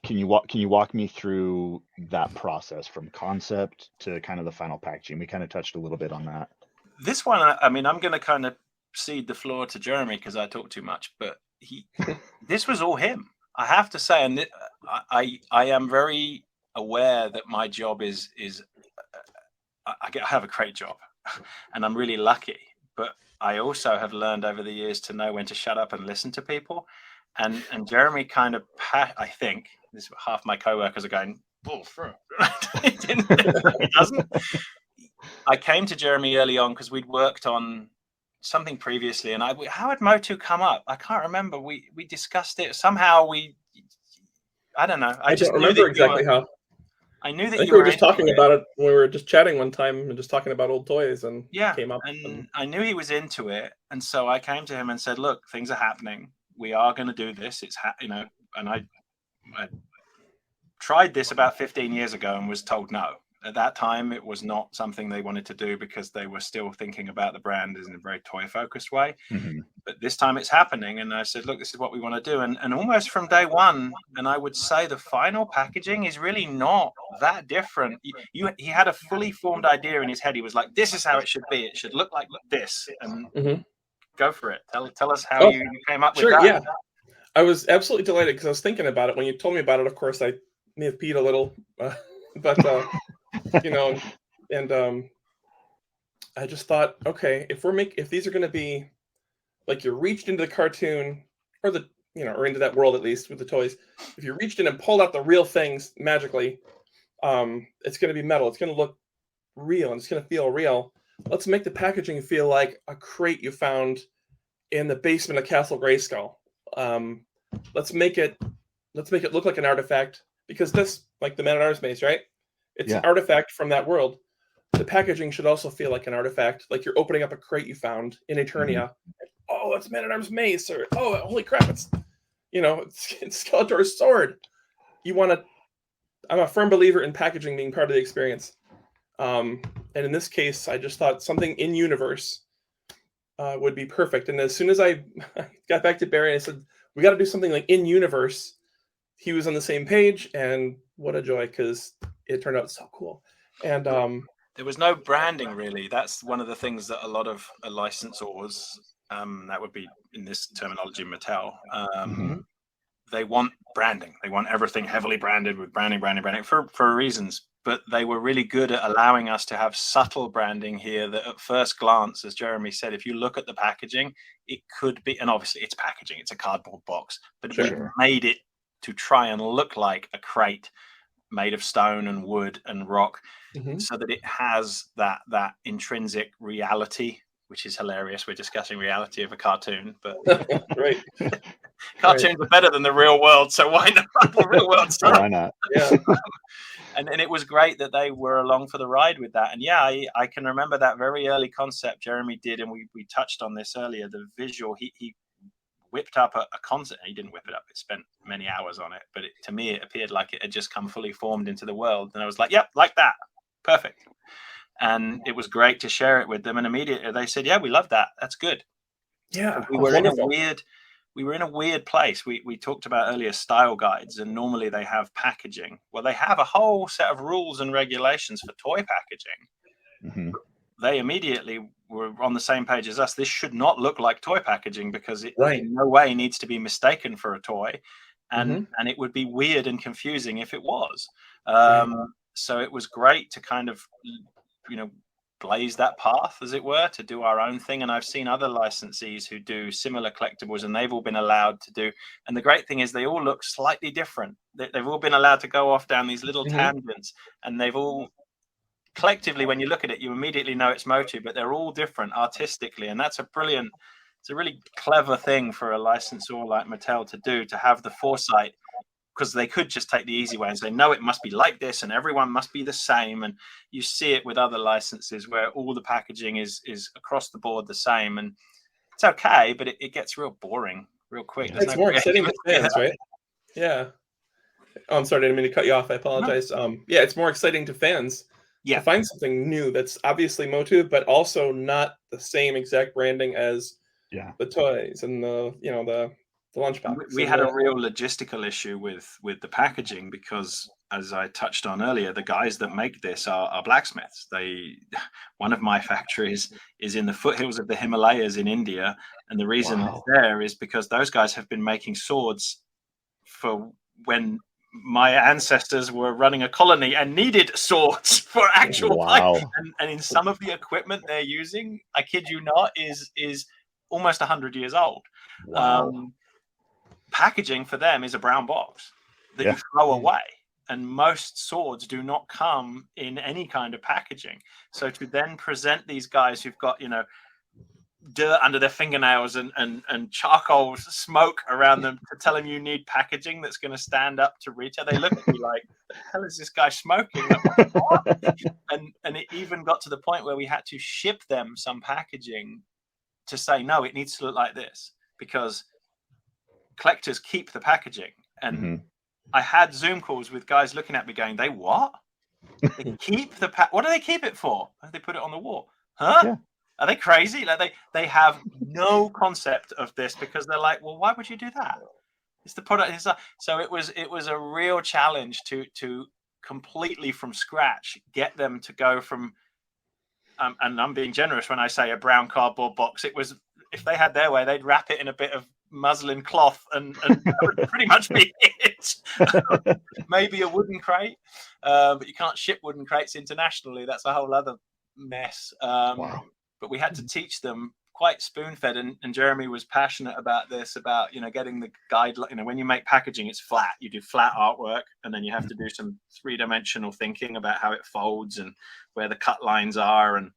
Can you walk me through that process from concept to kind of the final packaging? We kind of touched a little bit on that. This one, I mean, I'm going to kind of cede the floor to Jeremy because I talk too much, but this was all him. I have to say, and I am very aware that my job is I have a great job and I'm really lucky, but I also have learned over the years to know when to shut up and listen to people. And Jeremy kind of, I think, this half my coworkers are going, bull through. He doesn't. I came to Jeremy early on because we'd worked on something previously, and how had Motu come up? I can't remember. We discussed it somehow. I don't know. I don't remember exactly how. I knew that I think we were just talking about it when we were just chatting one time and just talking about old toys, and came up. And I knew he was into it, and so I came to him and said, "Look, things are happening. We are going to do this. It's and I tried this about 15 years ago and was told no. At that time, it was not something they wanted to do because they were still thinking about the brand in a very toy-focused way. Mm-hmm. But this time it's happening. And I said, look, this is what we want to do. And almost from day one, and I would say the final packaging is really not that different. He had a fully formed idea in his head. He was like, this is how it should be. It should look like this. And go for it. Tell us how you came up with that. Yeah. I was absolutely delighted because I was thinking about it. When you told me about it, of course, I may have peed a little. But I just thought, okay, if these are going to be like you reached into the cartoon or or into that world, at least with the toys, if you reached in and pulled out the real things magically, it's going to be metal. It's going to look real and it's going to feel real. Let's make the packaging feel like a crate you found in the basement of Castle Grayskull. Let's make it look like an artifact, because this, like the Man-at-Arms mace, right? It's an artifact from that world. The packaging should also feel like an artifact, like you're opening up a crate you found in Eternia. Mm-hmm. Oh, it's Man-at-Arms mace, or oh, holy crap, it's Skeletor's sword. I'm a firm believer in packaging being part of the experience. And in this case, I just thought something in universe would be perfect. And as soon as I got back to Barry, I said, we got to do something like in universe. He was on the same page, and what a joy, because it turned out so cool. And there was no branding, really. That's one of the things that a lot of licensors, that would be in this terminology, Mattel, they want branding. They want everything heavily branded with branding for reasons. But they were really good at allowing us to have subtle branding here that at first glance, as Jeremy said, if you look at the packaging, it could be, and obviously it's packaging, it's a cardboard box, but we made it to try and look like a crate made of stone and wood and rock, so that it has that intrinsic reality, which is hilarious. We're discussing reality of a cartoon, but right. Cartoons are better than the real world, so why not the real world stuff? Why not? Yeah. And it was great that they were along for the ride with that. And I can remember that very early concept Jeremy did, and we touched on this earlier, the visual. He whipped up a concept. He didn't whip it up. It spent many hours on it. But to me, it appeared like it had just come fully formed into the world. And I was like, yep, like that. Perfect. And it was great to share it with them. And immediately they said, yeah, we love that. That's good. Yeah. We were in a weird place. We talked about earlier style guides, and normally they have packaging. Well, they have a whole set of rules and regulations for toy packaging. Mm-hmm. They immediately were on the same page as us. This should not look like toy packaging because it in no way needs to be mistaken for a toy. And it would be weird and confusing if it was. So it was great to kind of, blaze that path, as it were, to do our own thing. And I've seen other licensees who do similar collectibles, and they've all been allowed to do. And the great thing is they all look slightly different. They've all been allowed to go off down these little tangents, and they've all collectively, when you look at it, you immediately know it's Motu, but they're all different artistically. And that's it's a really clever thing for a licensor like Mattel to do, to have the foresight, because they could just take the easy way and say, no, it must be like this and everyone must be the same. And you see it with other licenses where all the packaging is across the board the same. And it's okay, but it gets real boring real quick. It's more exciting to fans, right? Yeah. Oh, I'm sorry, I didn't mean to cut you off. I apologize. No. It's more exciting to fans to find something new that's obviously Motu, but also not the same exact branding as the toys and the lunchbox. We had a real logistical issue with the packaging because, as I touched on earlier, the guys that make this are blacksmiths. One of my factories is in the foothills of the Himalayas in India, and the reason it's there is because those guys have been making swords for when my ancestors were running a colony and needed swords for actual fight. And in some of the equipment they're using, I kid you not, is almost 100 years old. Packaging for them is a brown box that you throw away. And most swords do not come in any kind of packaging. So to then present these guys who've got, dirt under their fingernails and charcoal smoke around them to tell them you need packaging that's going to stand up to retail, they look at me like, the hell is this guy smoking? And it even got to the point where we had to ship them some packaging to say, no, it needs to look like this, because collectors keep the packaging. And I had Zoom calls with guys looking at me going, they what? They keep the what do they keep it for? They put it on the wall. Huh? Yeah. Are they crazy? Like they have no concept of this, because they're like, well, why would you do that? It's the product. So it was a real challenge to completely from scratch get them to go from, and I'm being generous when I say a brown cardboard box. It was, if they had their way, they'd wrap it in a bit of muslin cloth and that would pretty much be it. Maybe a wooden crate, but you can't ship wooden crates internationally. That's a whole other mess. But we had to teach them quite spoon-fed, and Jeremy was passionate about this, about getting the guide. When you make packaging, it's flat. You do flat artwork, and then you have to do some three-dimensional thinking about how it folds and where the cut lines are. And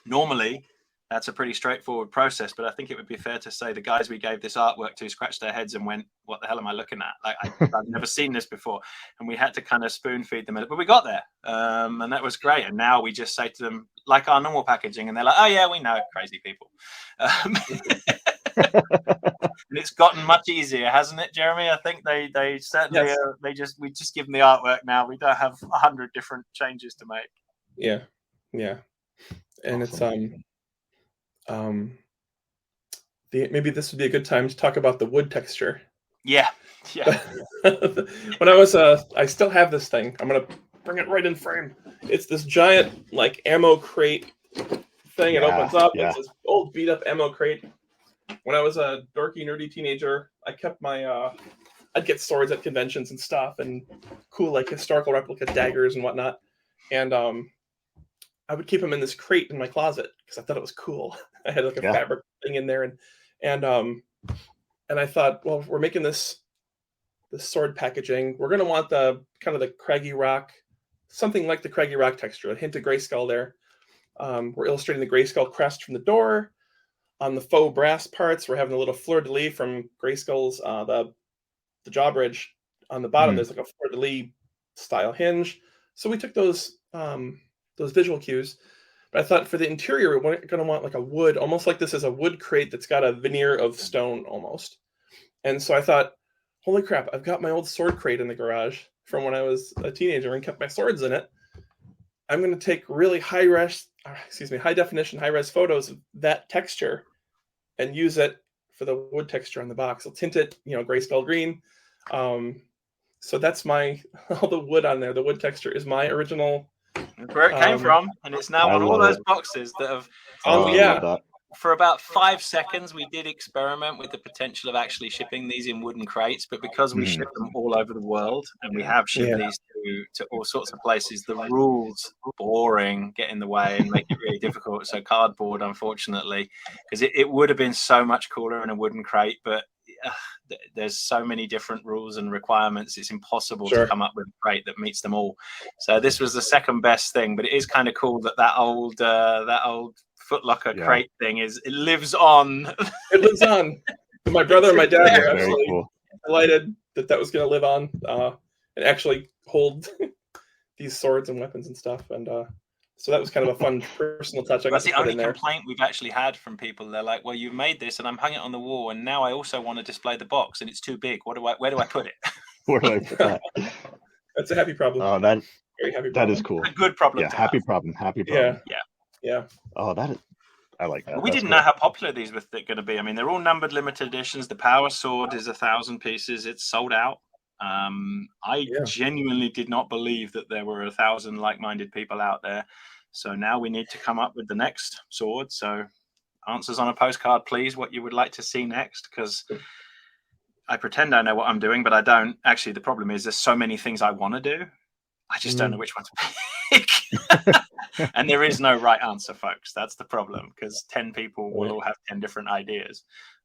normally that's a pretty straightforward process, but I think it would be fair to say the guys we gave this artwork to scratched their heads and went, what the hell am I looking at? Like, I've never seen this before. And we had to kind of spoon feed them, but we got there. And that was great. And now we just say to them, like our normal packaging, and they're like, oh yeah, we know, crazy people. And it's gotten much easier, hasn't it, Jeremy? I think they certainly, we just give them the artwork now. We don't have 100 different changes to make. Yeah. And awesome. Maybe this would be a good time to talk about the wood texture. Yeah. When I still have this thing. I'm gonna bring it right in frame. It's this giant like ammo crate thing. It opens up. It's this old beat up ammo crate. When I was a dorky, nerdy teenager, I kept my I'd get swords at conventions and stuff, and cool like historical replica daggers and whatnot. And I would keep them in this crate in my closet because I thought it was cool. I had like a fabric thing in there, and I thought, well, if we're making this sword packaging, we're gonna want the kind of the craggy rock, something like the craggy rock texture, a hint of grayskull there. We're illustrating the grayskull crest from the door. On the faux brass parts, we're having a little fleur-de-lis from Grayskull's the drawbridge. On the bottom, there's like a fleur-de-lis style hinge. So we took those visual cues. But I thought for the interior, we're going to want like a wood, almost like this is a wood crate that's got a veneer of stone almost. And so I thought, holy crap, I've got my old sword crate in the garage from when I was a teenager and kept my swords in it. I'm going to take really high definition, high res photos of that texture and use it for the wood texture on the box. I'll tint it, grayskull green. So that's all the wood on there. The wood texture is my original. That's where it came from, and it's now on all those boxes that have. For about 5 seconds, we did experiment with the potential of actually shipping these in wooden crates, but because we ship them all over the world and we have shipped these to all sorts of places, the rules boring, get in the way and make it really difficult. So cardboard, unfortunately, because it would have been so much cooler in a wooden crate, but there's so many different rules and requirements. It's impossible to come up with a crate that meets them all. So this was the second best thing, but it is kind of cool that old Foot Locker crate thing it lives on. It lives on. My brother and my dad were absolutely delighted that was going to live on and actually hold these swords and weapons and stuff. And so that was kind of a fun personal touch. That's the only complaint we've actually had from people. They're like, well, you've made this and I'm hung it on the wall, and now I also want to display the box and it's too big. Where do I put it? Where do I put that? That's a happy problem. Oh, very happy problem. That is cool. A good problem. Yeah, happy problem. Yeah. Oh, I like that. We didn't know how popular these were going to be. I mean, they're all numbered limited editions. The Power Sword is 1,000 pieces. It's sold out. I genuinely did not believe that there were 1,000 like-minded people out there. So now we need to come up with the next sword. So answers on a postcard, please, what you would like to see next, because I pretend I know what I'm doing, but I don't. Actually, the problem is there's so many things I want to do. I just don't know which one to pick. And there is no right answer, folks. That's the problem, because 10 people will all have 10 different ideas.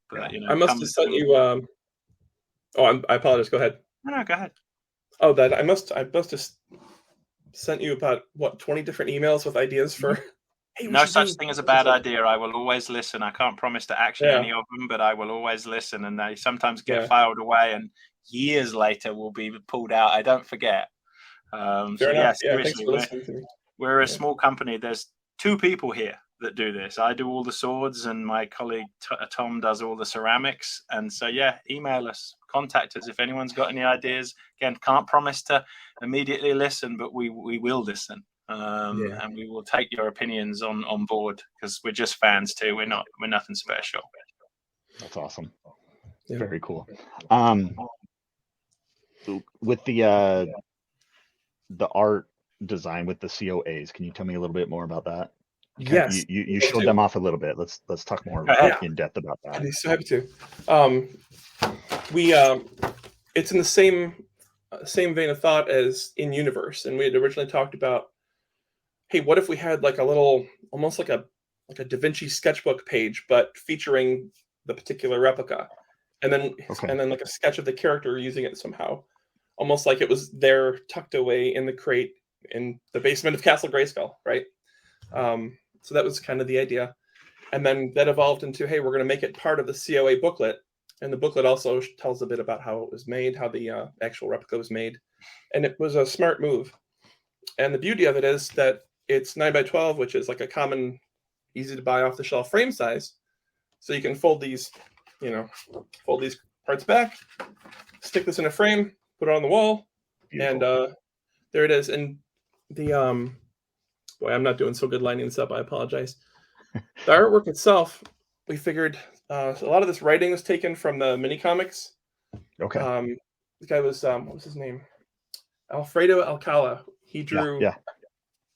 But I must have sent you. I apologize. Go ahead. No, go ahead. Oh, that I must have sent you about 20 different emails with ideas for. Hey, no such thing as a bad idea. I will always listen. I can't promise to action any of them, but I will always listen. And they sometimes get filed away, and years later will be pulled out. I don't forget. Seriously, we're a small company. There's 2 people here that do this. I do all the swords, and my colleague Tom does all the ceramics. And so, email us, contact us if anyone's got any ideas. Again, can't promise to immediately listen, but we will listen. And we will take your opinions on board, because we're just fans too. We're nothing special. That's awesome. Yeah. Very cool. With the art design with the COAs, can you tell me a little bit more about that? Yes, you showed them off a little bit. Let's talk more in depth about that. I'd be so happy to. It's in the same vein of thought as in universe, and we had originally talked about, hey, what if we had like a little, almost like a Da Vinci sketchbook page, but featuring the particular replica, and then like a sketch of the character using it somehow, almost like it was there tucked away in the crate in the basement of Castle Grayskull, right? So that was kind of the idea. And then that evolved into, hey, we're going to make it part of the COA booklet. And the booklet also tells a bit about how it was made, how the actual replica was made. And it was a smart move. And the beauty of it is that it's 9x12, which is like a common, easy to buy off the shelf frame size. So you can fold these parts back, stick this in a frame, put it on the wall. Beautiful. And there it is. And the boy, I'm not doing so good lining this up. I apologize. The artwork itself, we figured a lot of this writing was taken from the mini comics. Okay. The guy was what was his name? Alfredo Alcala. He drew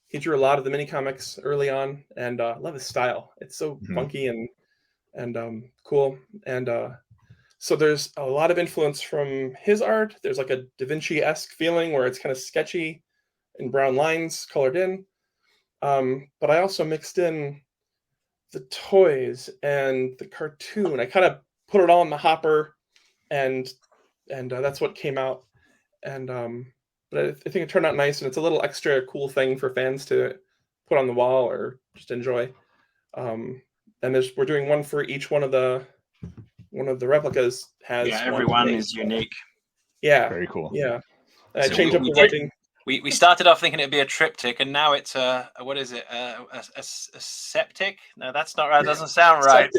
he drew a lot of the mini comics early on, and I love his style. It's so funky and cool. And so there's a lot of influence from his art. There's like a Da Vinci-esque feeling where it's kind of sketchy and brown lines colored in. But I also mixed in the toys and the cartoon. I kind of put it all in the hopper, and that's what came out. And but I think it turned out nice, and it's a little extra cool thing for fans to put on the wall or just enjoy. And we're doing one for each one of the replicas. Has everyone is unique. Yeah, very cool. Yeah, I changed up the writing. We started off thinking it'd be a triptych, and now it's what is it? A septic? No, that's not right. It doesn't sound right.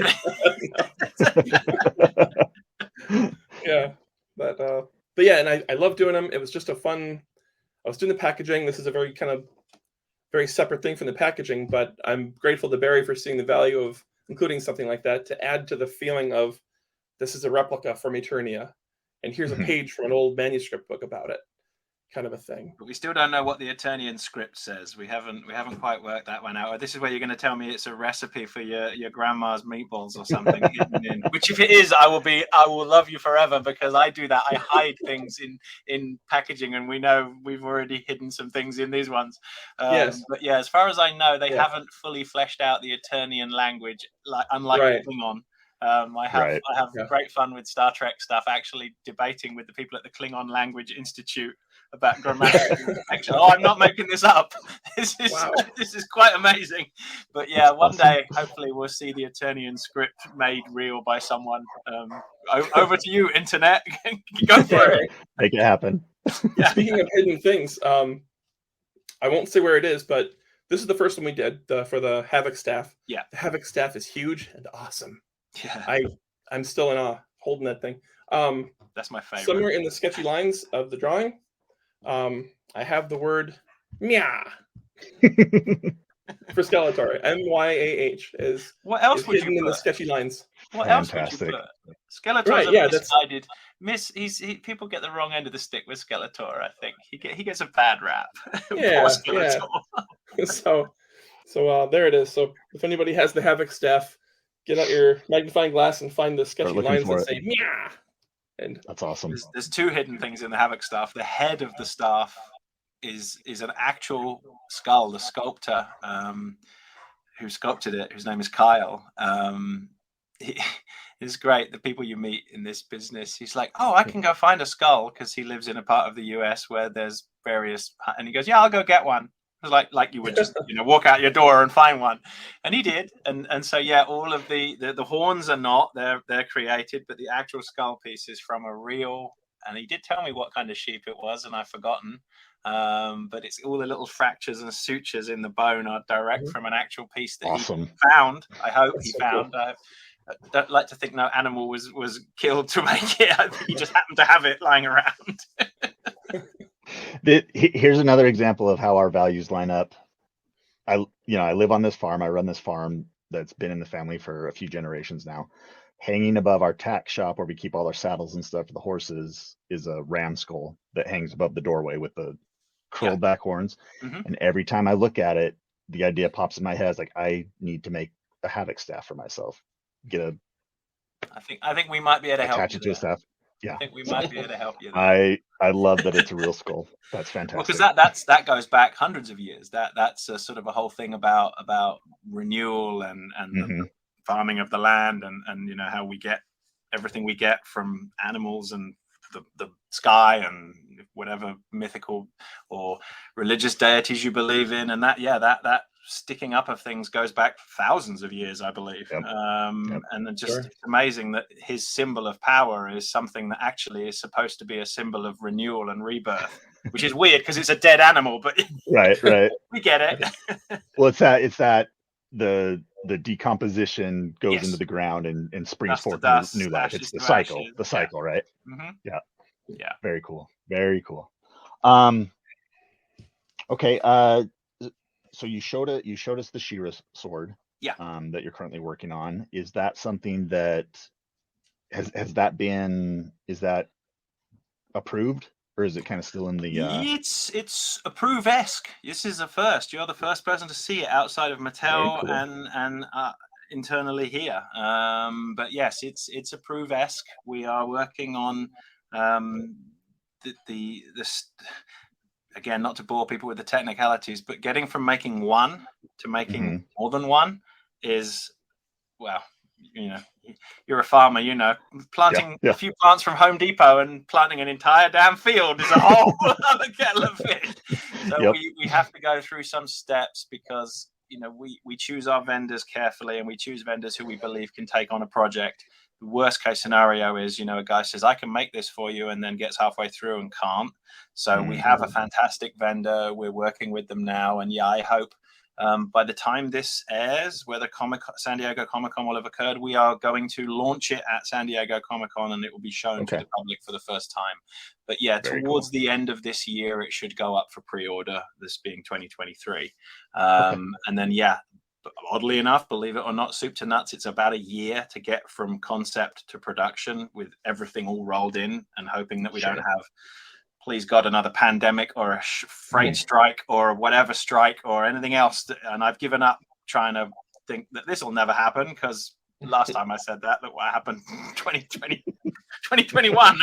But yeah, and I love doing them. It was just a fun. I was doing the packaging. This is a very separate thing from the packaging, but I'm grateful to Barry for seeing the value of including something like that to add to the feeling of this is a replica from Eternia, and here's a page from an old manuscript book about it. Kind of a thing, but we still don't know what the Eternian script says. We haven't quite worked that one out. This is where you're going to tell me it's a recipe for your grandma's meatballs or something hidden in. Which, if it is, I will love you forever, because I do that. I hide things in packaging, and we know we've already hidden some things in these ones. Yes, but yeah, as far as I know, they haven't fully fleshed out the Eternian language, unlike Klingon. I have great fun with Star Trek stuff, actually debating with the people at the Klingon Language Institute about grammatical perfection. I'm not making this up. This is quite amazing. But yeah, one day, hopefully, we'll see the Eternian script made real by someone. Over to you, Internet. Go for it. Make it happen. Speaking of hidden things, I won't say where it is, but this is the first one we did for the Havoc staff. Yeah, the Havoc staff is huge and awesome. Yeah, I'm still in awe holding that thing. That's my favorite. Somewhere in the sketchy lines of the drawing, I have the word "mya" for Skeletor. MYAH is what else would hidden you in the sketchy lines. What else would you put? Skeletor's misguided. People get the wrong end of the stick with Skeletor. I think he gets a bad rap. Yeah. So there it is. So if anybody has the Havoc staff, get out your magnifying glass and find the sketchy lines that say "mya." And that's awesome. There's two hidden things in the Havoc staff. The head of the staff is an actual skull. The sculptor who sculpted it, whose name is Kyle, it's great. The people you meet in this business, he's like, oh, I can go find a skull, because he lives in a part of the US where there's various, and he goes, yeah, I'll go get one. It was like you would just walk out your door and find one, and he did. And so yeah, all of the horns are not, they're created, but the actual skull piece is from a real, and he did tell me what kind of sheep it was, and I've forgotten. But it's all the little fractures and sutures in the bone are direct from an actual piece that he found. I hope he found. Cool. I don't like to think no animal was killed to make it. I think he just happened to have it lying around. Here's another example of how our values line up. I live on this farm. I run this farm that's been in the family for a few generations now. Hanging above our tack shop where we keep all our saddles and stuff for the horses is a ram skull that hangs above the doorway with the curled back horns. And every time I look at it, the idea pops in my head. It's like, I need to make a Havoc staff for myself. I think we might be able to help attach it to a staff. Yeah, I think we might be able to help you. I love that it's a real skull. That's fantastic. Well, because that goes back hundreds of years. That's a sort of a whole thing about renewal and the farming of the land, and how we get everything we get from animals and the sky and whatever mythical or religious deities you believe in, and that sticking up of things goes back thousands of years, I believe. And it's just it's amazing that his symbol of power is something that actually is supposed to be a symbol of renewal and rebirth, which is weird because it's a dead animal, but right we get it. Well, it's that the decomposition goes into the ground and springs forth new life. It's the cycle, right? Yeah, very cool. Okay, so you showed us the She-Ra sword, that you're currently working on. Is that something that is that approved, or is it kind of still in the? It's approve-esque. This is a first. You're the first person to see it outside of Mattel and internally here. But yes, it's approve-esque. We are working on this. Again, not to bore people with the technicalities, but getting from making one to making more than one is, well, you're a farmer, planting a few plants from Home Depot and planting an entire damn field is a whole other kettle of fish. So we have to go through some steps because, we choose our vendors carefully, and we choose vendors who we believe can take on a project. The worst case scenario is, a guy says, I can make this for you, and then gets halfway through and can't. So we have a fantastic vendor. We're working with them now. And I hope by the time this airs, whether San Diego Comic-Con will have occurred, we are going to launch it at San Diego Comic-Con, and it will be shown to the public for the first time. But towards the end of this year, it should go up for pre-order, this being 2023. And then, oddly enough, believe it or not, soup to nuts, it's about a year to get from concept to production with everything all rolled in, and hoping that we don't have, please God, another pandemic or a freight strike or whatever strike or anything else. And I've given up trying to think that this will never happen, because last time I said that, look what happened 2020, 2021.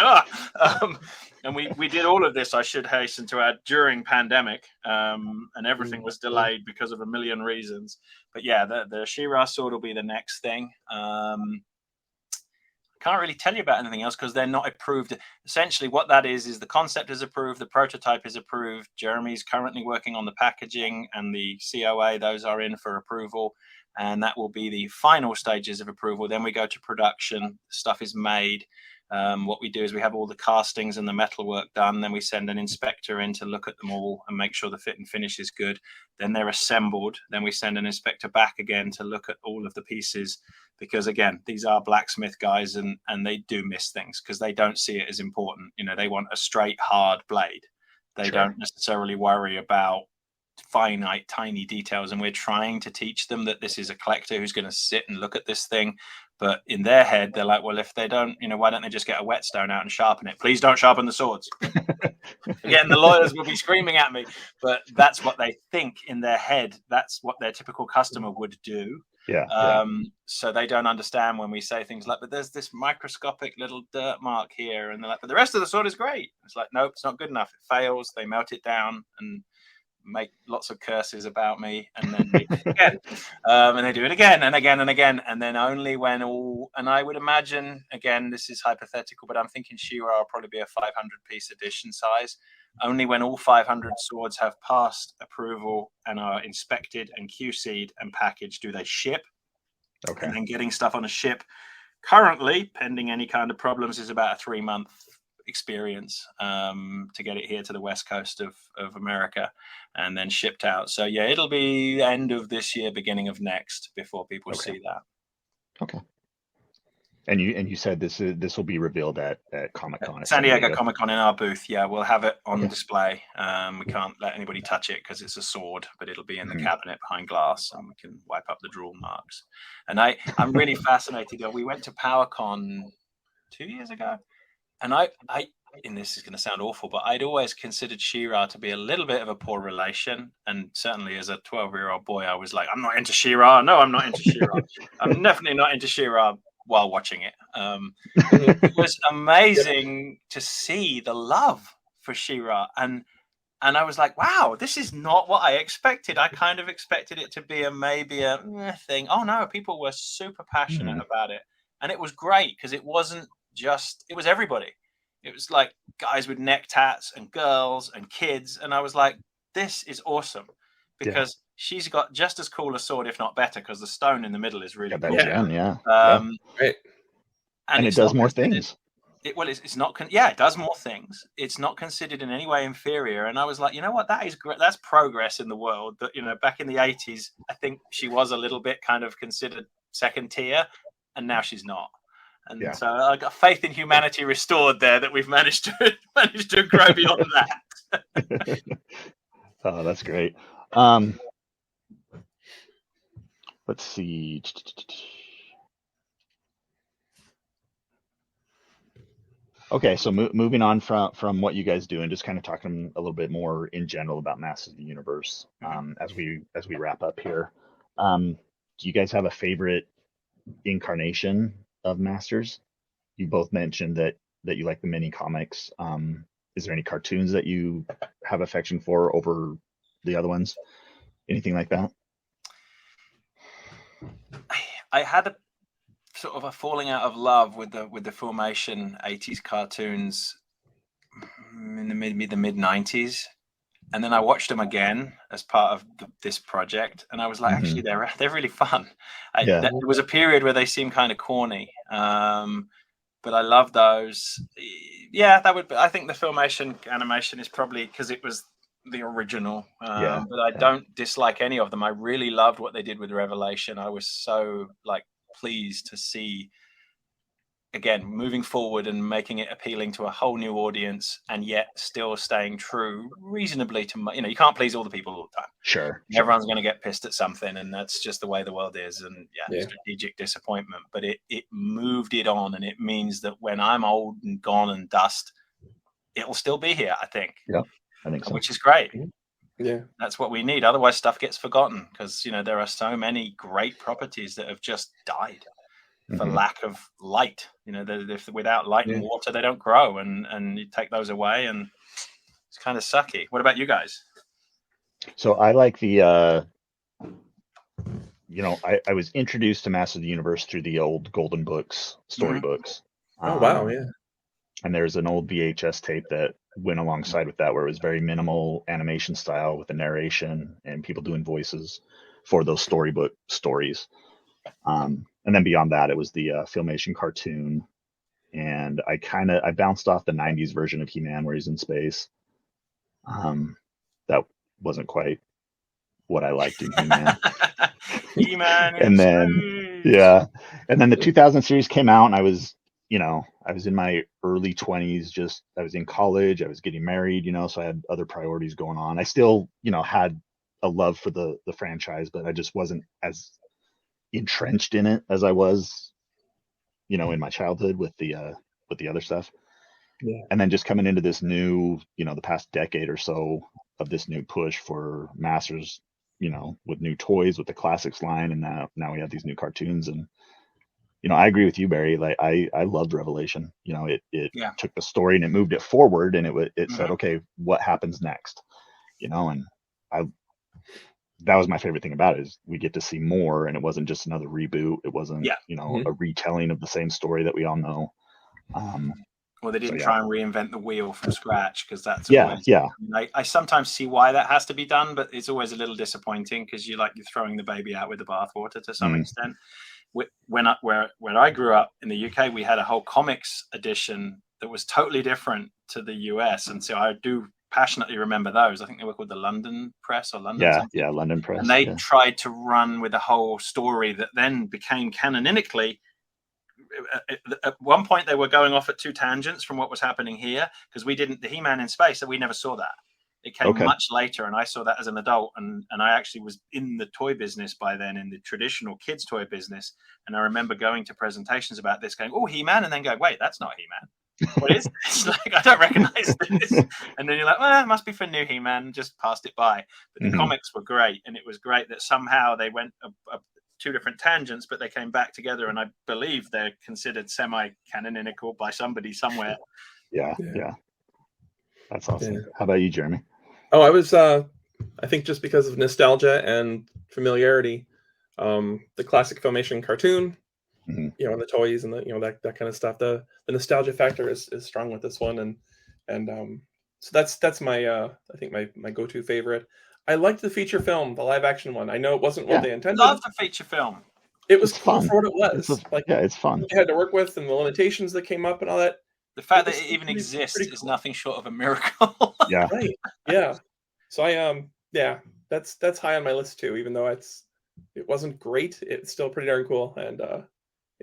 And we did all of this, I should hasten to add, during pandemic, and everything was delayed because of a million reasons. But the She-Ra sword will be the next thing. Can't really tell you about anything else because they're not approved. Essentially, what that is the concept is approved, the prototype is approved. Jeremy's currently working on the packaging and the COA; those are in for approval, and that will be the final stages of approval. Then we go to production. Stuff is made. What we do is we have all the castings and the metal work done. Then we send an inspector in to look at them all and make sure the fit and finish is good. Then they're assembled. Then we send an inspector back again to look at all of the pieces, because again, these are blacksmith guys, and they do miss things because they don't see it as important. They want a straight, hard blade. They don't necessarily worry about finite, tiny details, and we're trying to teach them that this is a collector who's going to sit and look at this thing. But in their head, they're like, well, if they don't, why don't they just get a whetstone out and sharpen it? Please don't sharpen the swords. Again, the lawyers will be screaming at me, but that's what they think in their head. That's what their typical customer would do. So they don't understand when we say things like, but there's this microscopic little dirt mark here. And they're like, but the rest of the sword is great. It's like, nope, it's not good enough. It fails. They melt it down and make lots of curses about me, and then make it again. And they do it again and again and again. And then only when and I would imagine, again, this is hypothetical, but I'm thinking She-Ra will probably be a 500-piece edition size. Only when all 500 swords have passed approval and are inspected and QC'd and packaged do they ship. Okay. And then getting stuff on a ship currently, pending any kind of problems, is about a 3-month experience to get it here to the west coast of America and then shipped out. So yeah, it'll be end of this year, beginning of next before people see that. Okay. And you said this will be revealed at Comic-Con. San Diego Comic-Con in our booth. Yeah, we'll have it on display. We can't let anybody touch it because it's a sword, but it'll be in the cabinet behind glass, and we can wipe up the drool marks. And I'm really fascinated. We went to PowerCon 2 years ago, and I and this is going to sound awful, but I'd always considered She-Ra to be a little bit of a poor relation. And certainly as a 12-year-old boy, I was like, I'm not into She-Ra. No, I'm not into She-Ra. I'm definitely not into She-Ra while watching it. It was amazing to see the love for She-Ra. And I was like, wow, this is not what I expected. I kind of expected it to be maybe a thing. Oh, no, people were super passionate about it. And it was great because it wasn't just, it was everybody. It was like guys with neck tats and girls and kids. And I was like, this is awesome because she's got just as cool a sword, if not better, because the stone in the middle is really cool. Great. And it does more things. It's not. It does more things. It's not considered in any way inferior. And I was like, you know what? That is great. That's progress in the world. That, back in the 80s, I think she was a little bit kind of considered second tier, and now she's not. And so I got faith in humanity restored there, that we've managed to grow beyond that. Oh, that's great. Let's see. Okay, so moving on from what you guys do and just kind of talking a little bit more in general about Masters of the Universe as we wrap up here. Do you guys have a favorite incarnation of Masters? You both mentioned that you like the mini comics. Is there any cartoons that you have affection for over the other ones? Anything like that? I had a sort of a falling out of love with the Formation 80s cartoons in the mid 90s, and then I watched them again as part of this project, and I was like, actually, they're really fun. There was a period where they seemed kind of corny, but I love those. Yeah, I think the Filmation animation is probably because it was the original, but I don't dislike any of them. I really loved what they did with Revelation. I was so pleased to see, again, moving forward and making it appealing to a whole new audience, and yet still staying true reasonably to, you can't please all the people all the time. Sure. Everyone's going to get pissed at something, and that's just the way the world is. And strategic disappointment, but it moved it on, and it means that when I'm old and gone and dust, it'll still be here, I think. Yeah, I think so. Which is great. Yeah, that's what we need. Otherwise, stuff gets forgotten because there are so many great properties that have just died for lack of light. Without light and water, they don't grow, and you take those away, and it's kind of sucky. What about you guys? So I like the, I was introduced to Masters of the Universe through the old Golden Books storybooks. Oh wow, yeah. And there's an old VHS tape that went alongside with that, where it was very minimal animation style with the narration and people doing voices for those storybook stories. And then beyond that, it was the Filmation cartoon. And I bounced off the 90s version of He-Man where he's in space. That wasn't quite what I liked in He-Man. He-Man and then, and then the 2000 series came out, and I was in my early 20s, I was in college, I was getting married, so I had other priorities going on. I still, had a love for the franchise, but I just wasn't as entrenched in it as I was, in my childhood with the other stuff. Yeah. And then just coming into this new, the past decade or so of this new push for Masters, with new toys, with the classics line, and now we have these new cartoons. And I agree with you, Barry. Like I loved Revelation. It took the story and it moved it forward, and it said, okay, what happens next? And that was my favorite thing about it, is we get to see more, and it wasn't just another reboot. It wasn't, a retelling of the same story that we all know. Well, they didn't try and reinvent the wheel from scratch, because that's always, I sometimes see why that has to be done, but it's always a little disappointing, because you're throwing the baby out with the bathwater to some extent. When I grew up in the UK, we had a whole comics edition that was totally different to the US, and so I do passionately remember those. I think they were called the London Press or London. London Press. And they tried to run with a whole story that then became canonically. At one point, they were going off at two tangents from what was happening here, because the He-Man in space, so we never saw that. It came much later, and I saw that as an adult, and I actually was in the toy business by then, in the traditional kids toy business, and I remember going to presentations about this, going, "Oh, He-Man," and then going, "Wait, that's not He-Man. What is this? I don't recognize this." And then you're like, "Well, it must be for new He-Man," just passed it by. But the comics were great, and it was great that somehow they went two different tangents, but they came back together, and I believe they're considered semi-canonical by somebody somewhere. Yeah. That's awesome. Yeah. How about you, Jeremy? Oh, I was, I think just because of nostalgia and familiarity, the classic Filmation cartoon, and the toys and the, that kind of stuff. The nostalgia factor is strong with this one. And so that's my, I think my go-to favorite. I liked the feature film, the live action one. I know it wasn't what they intended. Love the feature film. It was cool for what it was. It's fun. They had to work with, and the limitations that came up and all that. The fact that it even exists is nothing short of a miracle. Yeah. Right. Yeah. So that's high on my list too, even though it wasn't great. It's still pretty darn cool. And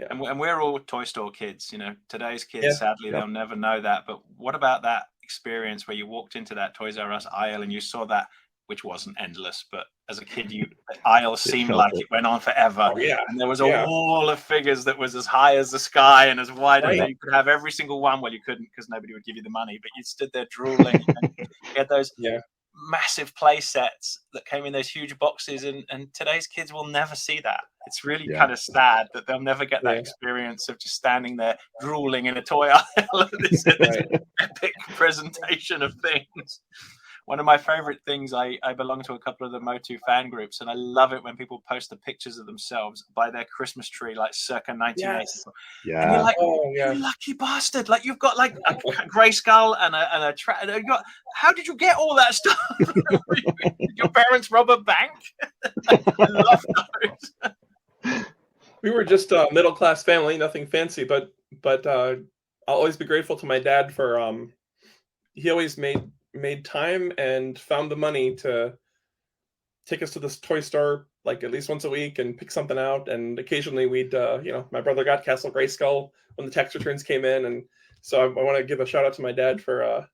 and we're all toy store kids, today's kids, sadly, they'll never know that. But what about that experience where you walked into that Toys R Us aisle and you saw that, which wasn't endless, but as a kid, the aisle seemed like it went on forever. Oh, yeah. And there was a wall of figures that was as high as the sky and as wide as you could have every single one. Well, you couldn't, because nobody would give you the money, but you stood there drooling. And you had those massive play sets that came in those huge boxes, and today's kids will never see that. It's really kind of sad that they'll never get that experience of just standing there drooling in a toy aisle. This epic presentation of things. One of my favorite things, I belong to a couple of the Motu fan groups, and I love it when people post the pictures of themselves by their Christmas tree, like circa 1980. Yes. Yeah. And you're like, you lucky bastard. Like, you've got like a grey skull and a how did you get all that stuff? Did your parents rob a bank? I love those. We were just a middle-class family, nothing fancy, but I'll always be grateful to my dad for, he always made time and found the money to take us to this toy store like at least once a week and pick something out. And occasionally we'd, my brother got Castle Grayskull when the tax returns came in. And so I want to give a shout out to my dad for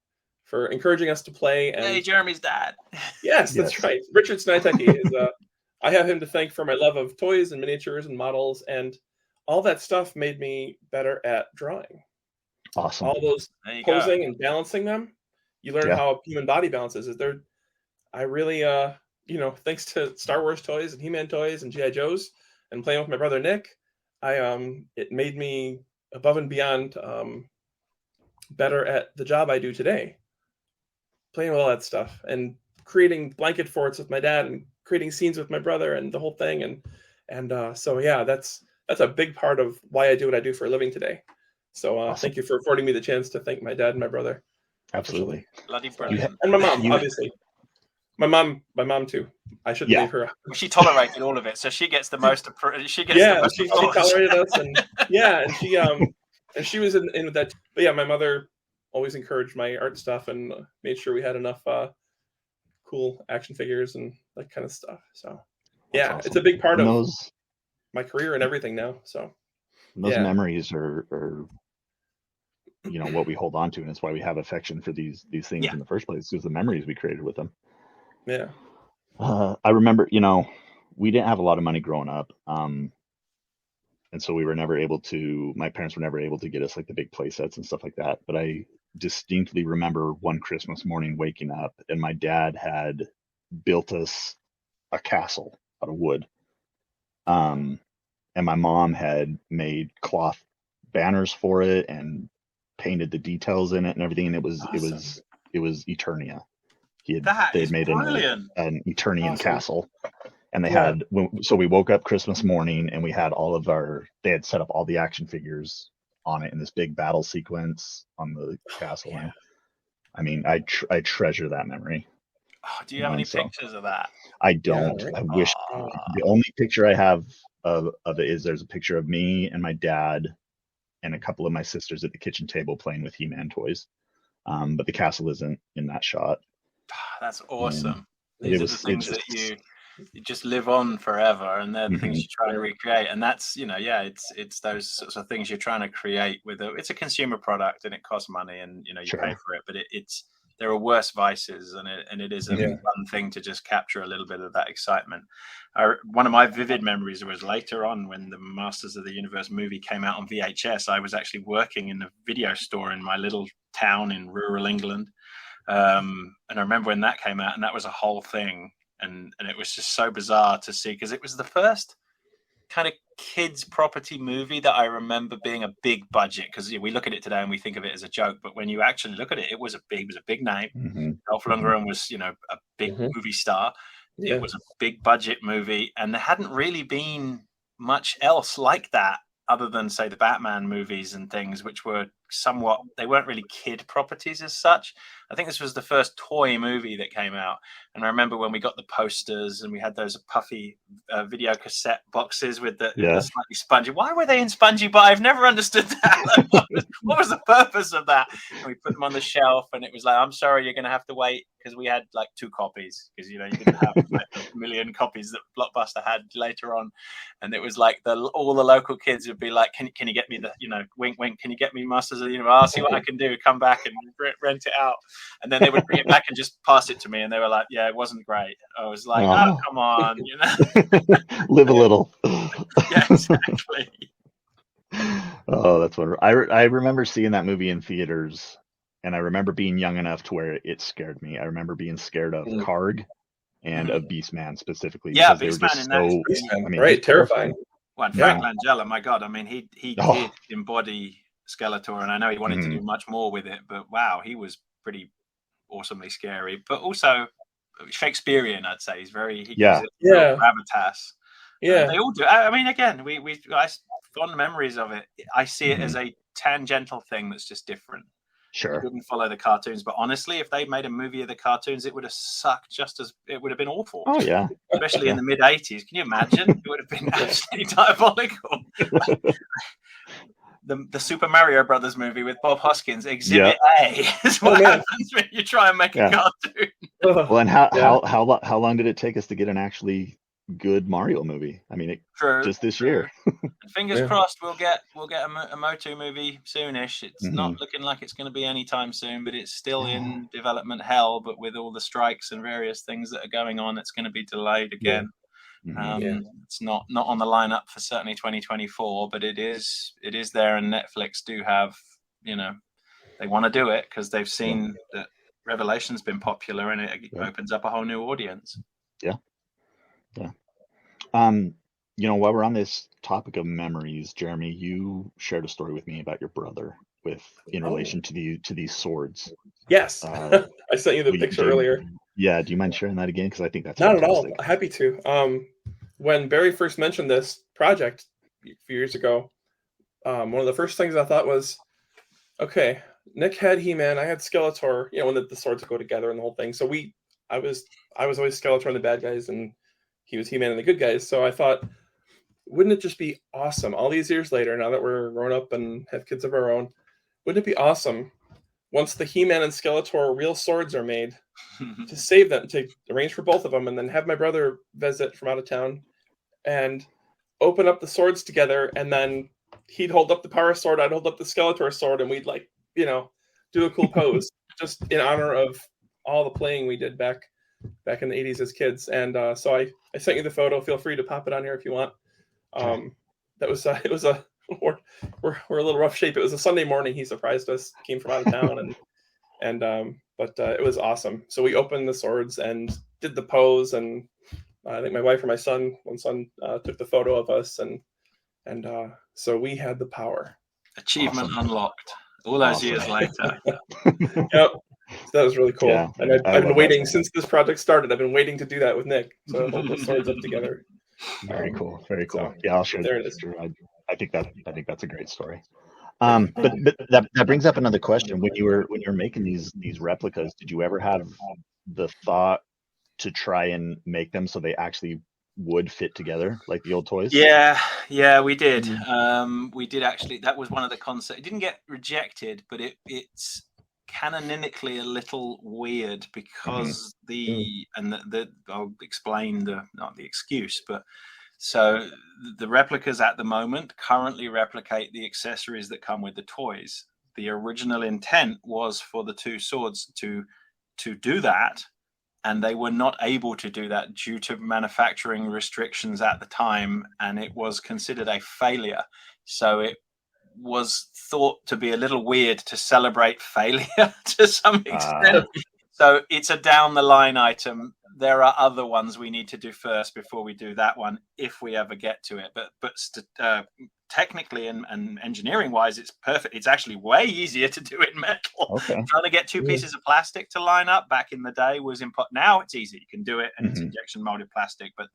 encouraging us to play. And hey, Jeremy's dad. Yes, that's right. Richard Sniatecki is, I have him to thank for my love of toys and miniatures and models, and all that stuff made me better at drawing. Awesome. All those posing and balancing them. You learn how a human body balances. I really, thanks to Star Wars toys and He-Man toys and G.I. Joes and playing with my brother Nick, it made me above and beyond better at the job I do today. Playing with all that stuff and creating blanket forts with my dad and creating scenes with my brother and the whole thing. So that's a big part of why I do what I do for a living today. So awesome. Thank you for affording me the chance to thank my dad and my brother. Absolutely. Bloody brilliant. And my mom, obviously. My mom too. I should leave her. She tolerated all of it, so she gets the most. She tolerated us, and she was in with that. But my mother always encouraged my art stuff and made sure we had enough cool action figures and that kind of stuff. So awesome. It's a big part of my career and everything now. So those memories are what we hold on to, and it's why we have affection for these things in the first place, because the memories we created with them. Yeah. I remember, we didn't have a lot of money growing up. And so we were never able to, my parents were never able to get us like the big play sets and stuff like that. But I distinctly remember one Christmas morning waking up and my dad had built us a castle out of wood. And my mom had made cloth banners for it and painted the details in it and everything. And it was Eternia. They had made an Eternian castle. And so we woke up Christmas morning and we had they had set up all the action figures on it in this big battle sequence on the castle. Yeah. And I mean, I treasure that memory. Oh, do you have any pictures of that? I don't. Yeah, right? I wish. The only picture I have of it is there's a picture of me and my dad and a couple of my sisters at the kitchen table playing with He-Man toys. But the castle isn't in that shot. That's awesome. These are the things that you just live on forever, and they're the things you try to recreate. And that's, it's those sorts of things you're trying to create it's a consumer product and it costs money and, you pay for it, but there are worse vices, and it is a fun thing to just capture a little bit of that excitement. One of my vivid memories was later on when the Masters of the Universe movie came out on VHS. I was actually working in a video store in my little town in rural England. And I remember when that came out, and that was a whole thing. And it was just so bizarre to see, because it was the first kind of kids property movie that I remember being a big budget, because we look at it today and we think of it as a joke, but when you actually look at it, it was a big name. Dolph Lundgren was, a big movie star. It was a big budget movie, and there hadn't really been much else like that other than, say, the Batman movies and things, which were they weren't really kid properties as such. I think this was the first toy movie that came out. And I remember when we got the posters and we had those puffy video cassette boxes with the slightly spongy. Why were they in spongy? But I've never understood that. What was the purpose of that? And we put them on the shelf, and it was like, I'm sorry, you're going to have to wait, because we had like 2 copies, because, you didn't have like a million copies that Blockbuster had later on. And it was like all the local kids would be like, can you get me the, wink, wink, can you get me Masters of the Universe? I'll see what I can do. Come back and rent it out. And then they would bring it back and just pass it to me, and they were like, yeah, it wasn't great. I was like, oh come on, live a little. Yeah, exactly. Oh, that's wonderful. I remember seeing that movie in theaters, and I remember being young enough to where it scared me. I remember being scared of Karg and of Beastman specifically. Yeah, Beastman right, terrifying. Well, Frank Langella, my God, I mean, he did embody Skeletor, and I know he wanted to do much more with it, but wow, he was pretty awesomely scary, but also Shakespearean, I'd say. He's gravitas. Yeah, they all do. I mean, again, I fond memories of it. I see it as a tangential thing that's just different. Sure. It wouldn't follow the cartoons, but honestly, if they made a movie of the cartoons, it would have sucked it would have been awful. Oh yeah. Especially in the mid 80s. Can you imagine? It would have been absolutely diabolical. The Super Mario Brothers movie with Bob Hoskins, Exhibit A, is what happens when you try and make a cartoon. Well, and how long did it take us to get an actually good Mario movie? I mean, just this year. Fingers crossed, we'll get a Motu movie soonish. It's not looking like it's going to be anytime soon, but it's still in development hell. But with all the strikes and various things that are going on, it's going to be delayed again. It's not on the lineup for certainly 2024, but it is there, and Netflix do have, they want to do it because they've seen that Revelation's been popular, and it opens up a whole new audience. While we're on this topic of memories, Jeremy, you shared a story with me about your brother in relation to these swords. Yes. I sent you the picture earlier. Yeah, do you mind sharing that again? Because I think that's not fantastic. At all. Happy to. When Barry first mentioned this project a few years ago, one of the first things I thought was, okay, Nick had He-Man, I had Skeletor. When the swords go together and the whole thing. So I was always Skeletor and the bad guys, and he was He-Man and the good guys. So I thought, wouldn't it just be awesome all these years later, now that we're grown up and have kids of our own, wouldn't it be awesome once the He-Man and Skeletor real swords are made to save them, to arrange for both of them, and then have my brother visit from out of town and open up the swords together, and then he'd hold up the power sword, I'd hold up the Skeletor sword, and we'd do a cool pose just in honor of all the playing we did back back in the 80s as kids. And so I sent you the photo. Feel free to pop it on here if you want. That was it was a we're a little rough shape. It was a Sunday morning. He surprised us. Came from out of town, but it was awesome. So we opened the swords and did the pose, and I think my wife or my son, one son, took the photo of us, and so we had the power. Achievement unlocked. All those years later. Yep. So that was really cool. Yeah, and I've been waiting since this project started. I've been waiting to do that with Nick. So hold the swords up together. Very cool. Very cool. So, Yeah, I'll share there that. it is. I think that's a great story. But that brings up another question. When you were making these replicas, did you ever have the thought to try and make them so they actually would fit together like the old toys? Yeah, we did. We did actually. That was one of the concepts. It didn't get rejected, but it's canonically a little weird because I'll explain not the excuse, but so the replicas at the moment currently replicate the accessories that come with the toys. The original intent was for the two swords to do that, and they were not able to do that due to manufacturing restrictions at the time, and it was considered a failure. So it was thought to be a little weird to celebrate failure to some extent. So it's a down the line item. There are other ones we need to do first before we do that one, if we ever get to it. But technically and engineering wise, it's perfect. It's actually way easier to do it in metal. Okay. Trying to get two pieces of plastic to line up back in the day was now it's easy. You can do it, and it's injection molded plastic. But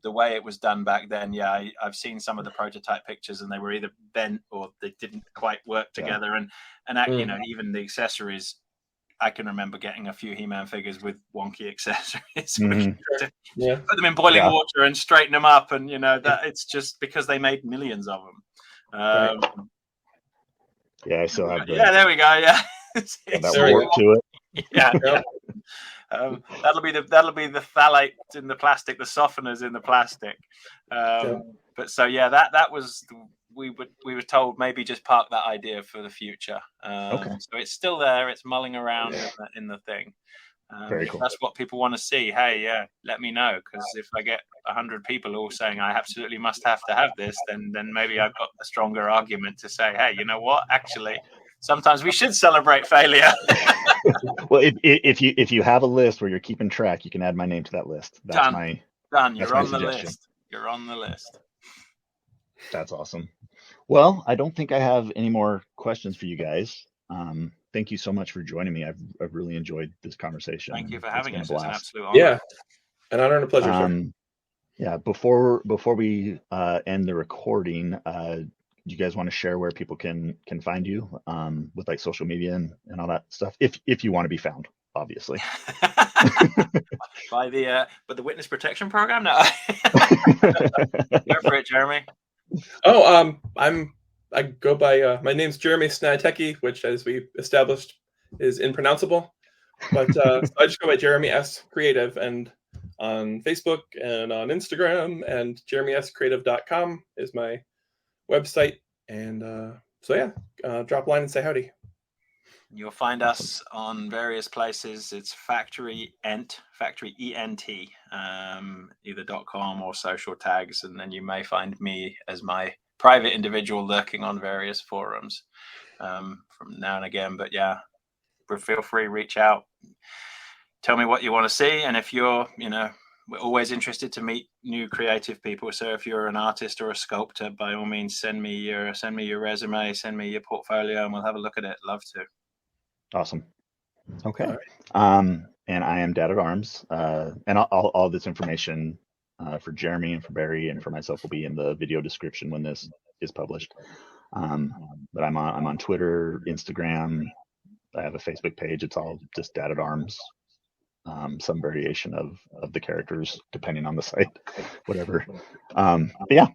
the way it was done back then, I've seen some of the prototype pictures, and they were either bent or they didn't quite work together. And you know, even the accessories, I can remember getting a few He-Man figures with wonky accessories. Put them in boiling water and straighten them up, and you know that it's just because they made millions of them. Yeah, I still have. There we go. Yeah, that warp to it. Yeah. That'll be the phthalate in the plastic, the softeners in the plastic. But so that was we were told maybe just park that idea for the future. So it's still there. It's mulling around in the thing. Very cool. If that's what people want to see, hey, let me know, because if I get 100 people all saying I absolutely must have to have this, then maybe I've got a stronger argument to say, hey, you know what? Actually, sometimes we should celebrate failure. Well, if you have a list where you're keeping track, you can add my name to that list. That's Done. You're on the suggestion. list. You're on the list. That's awesome. Well, I don't think I have any more questions for you guys. Thank you so much for joining me. I've really enjoyed this conversation. Thank you for having us. It's an absolute honor. Yeah, an honor and a pleasure, sir. Yeah. Before we end the recording, do you guys want to share where people can find you with like social media and all that stuff? If you want to be found, obviously. By the witness protection program? No. Go for it, Jeremy. Oh, I go by my name's Jeremy Sniatecki, which, as we established, is impronounceable. But so I just go by Jeremy S Creative, and on Facebook and on Instagram, and jeremyscreative.com is my website. And drop a line and say howdy. You'll find us on various places. It's Factory ENT, either .com or social tags, and then you may find me as my private individual lurking on various forums from now and again. But feel free, reach out, tell me what you want to see, and if you're, we're always interested to meet new creative people. So if you're an artist or a sculptor, by all means, send me your resume, send me your portfolio, and we'll have a look at it. Love to. Awesome. Okay. Right. And I am Dad at Arms, and all this information for Jeremy and for Barry and for myself will be in the video description when this is published. But I'm on Twitter, Instagram. I have a Facebook page. It's all just Dad at Arms. Some variation of the characters depending on the site, whatever. That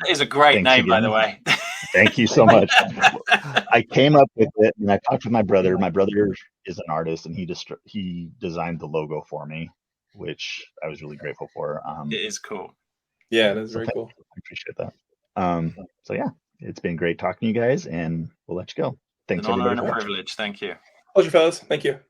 is a great name, again. By the way. Thank you so much. I came up with it, and I talked with my brother. My brother is an artist, and he designed the logo for me, which I was really grateful for. It is cool. Yeah, it is very cool. I appreciate that. It's been great talking to you guys, and we'll let you go. Thanks, an honor and a privilege. Thank you. Pleasure, fellas. Thank you.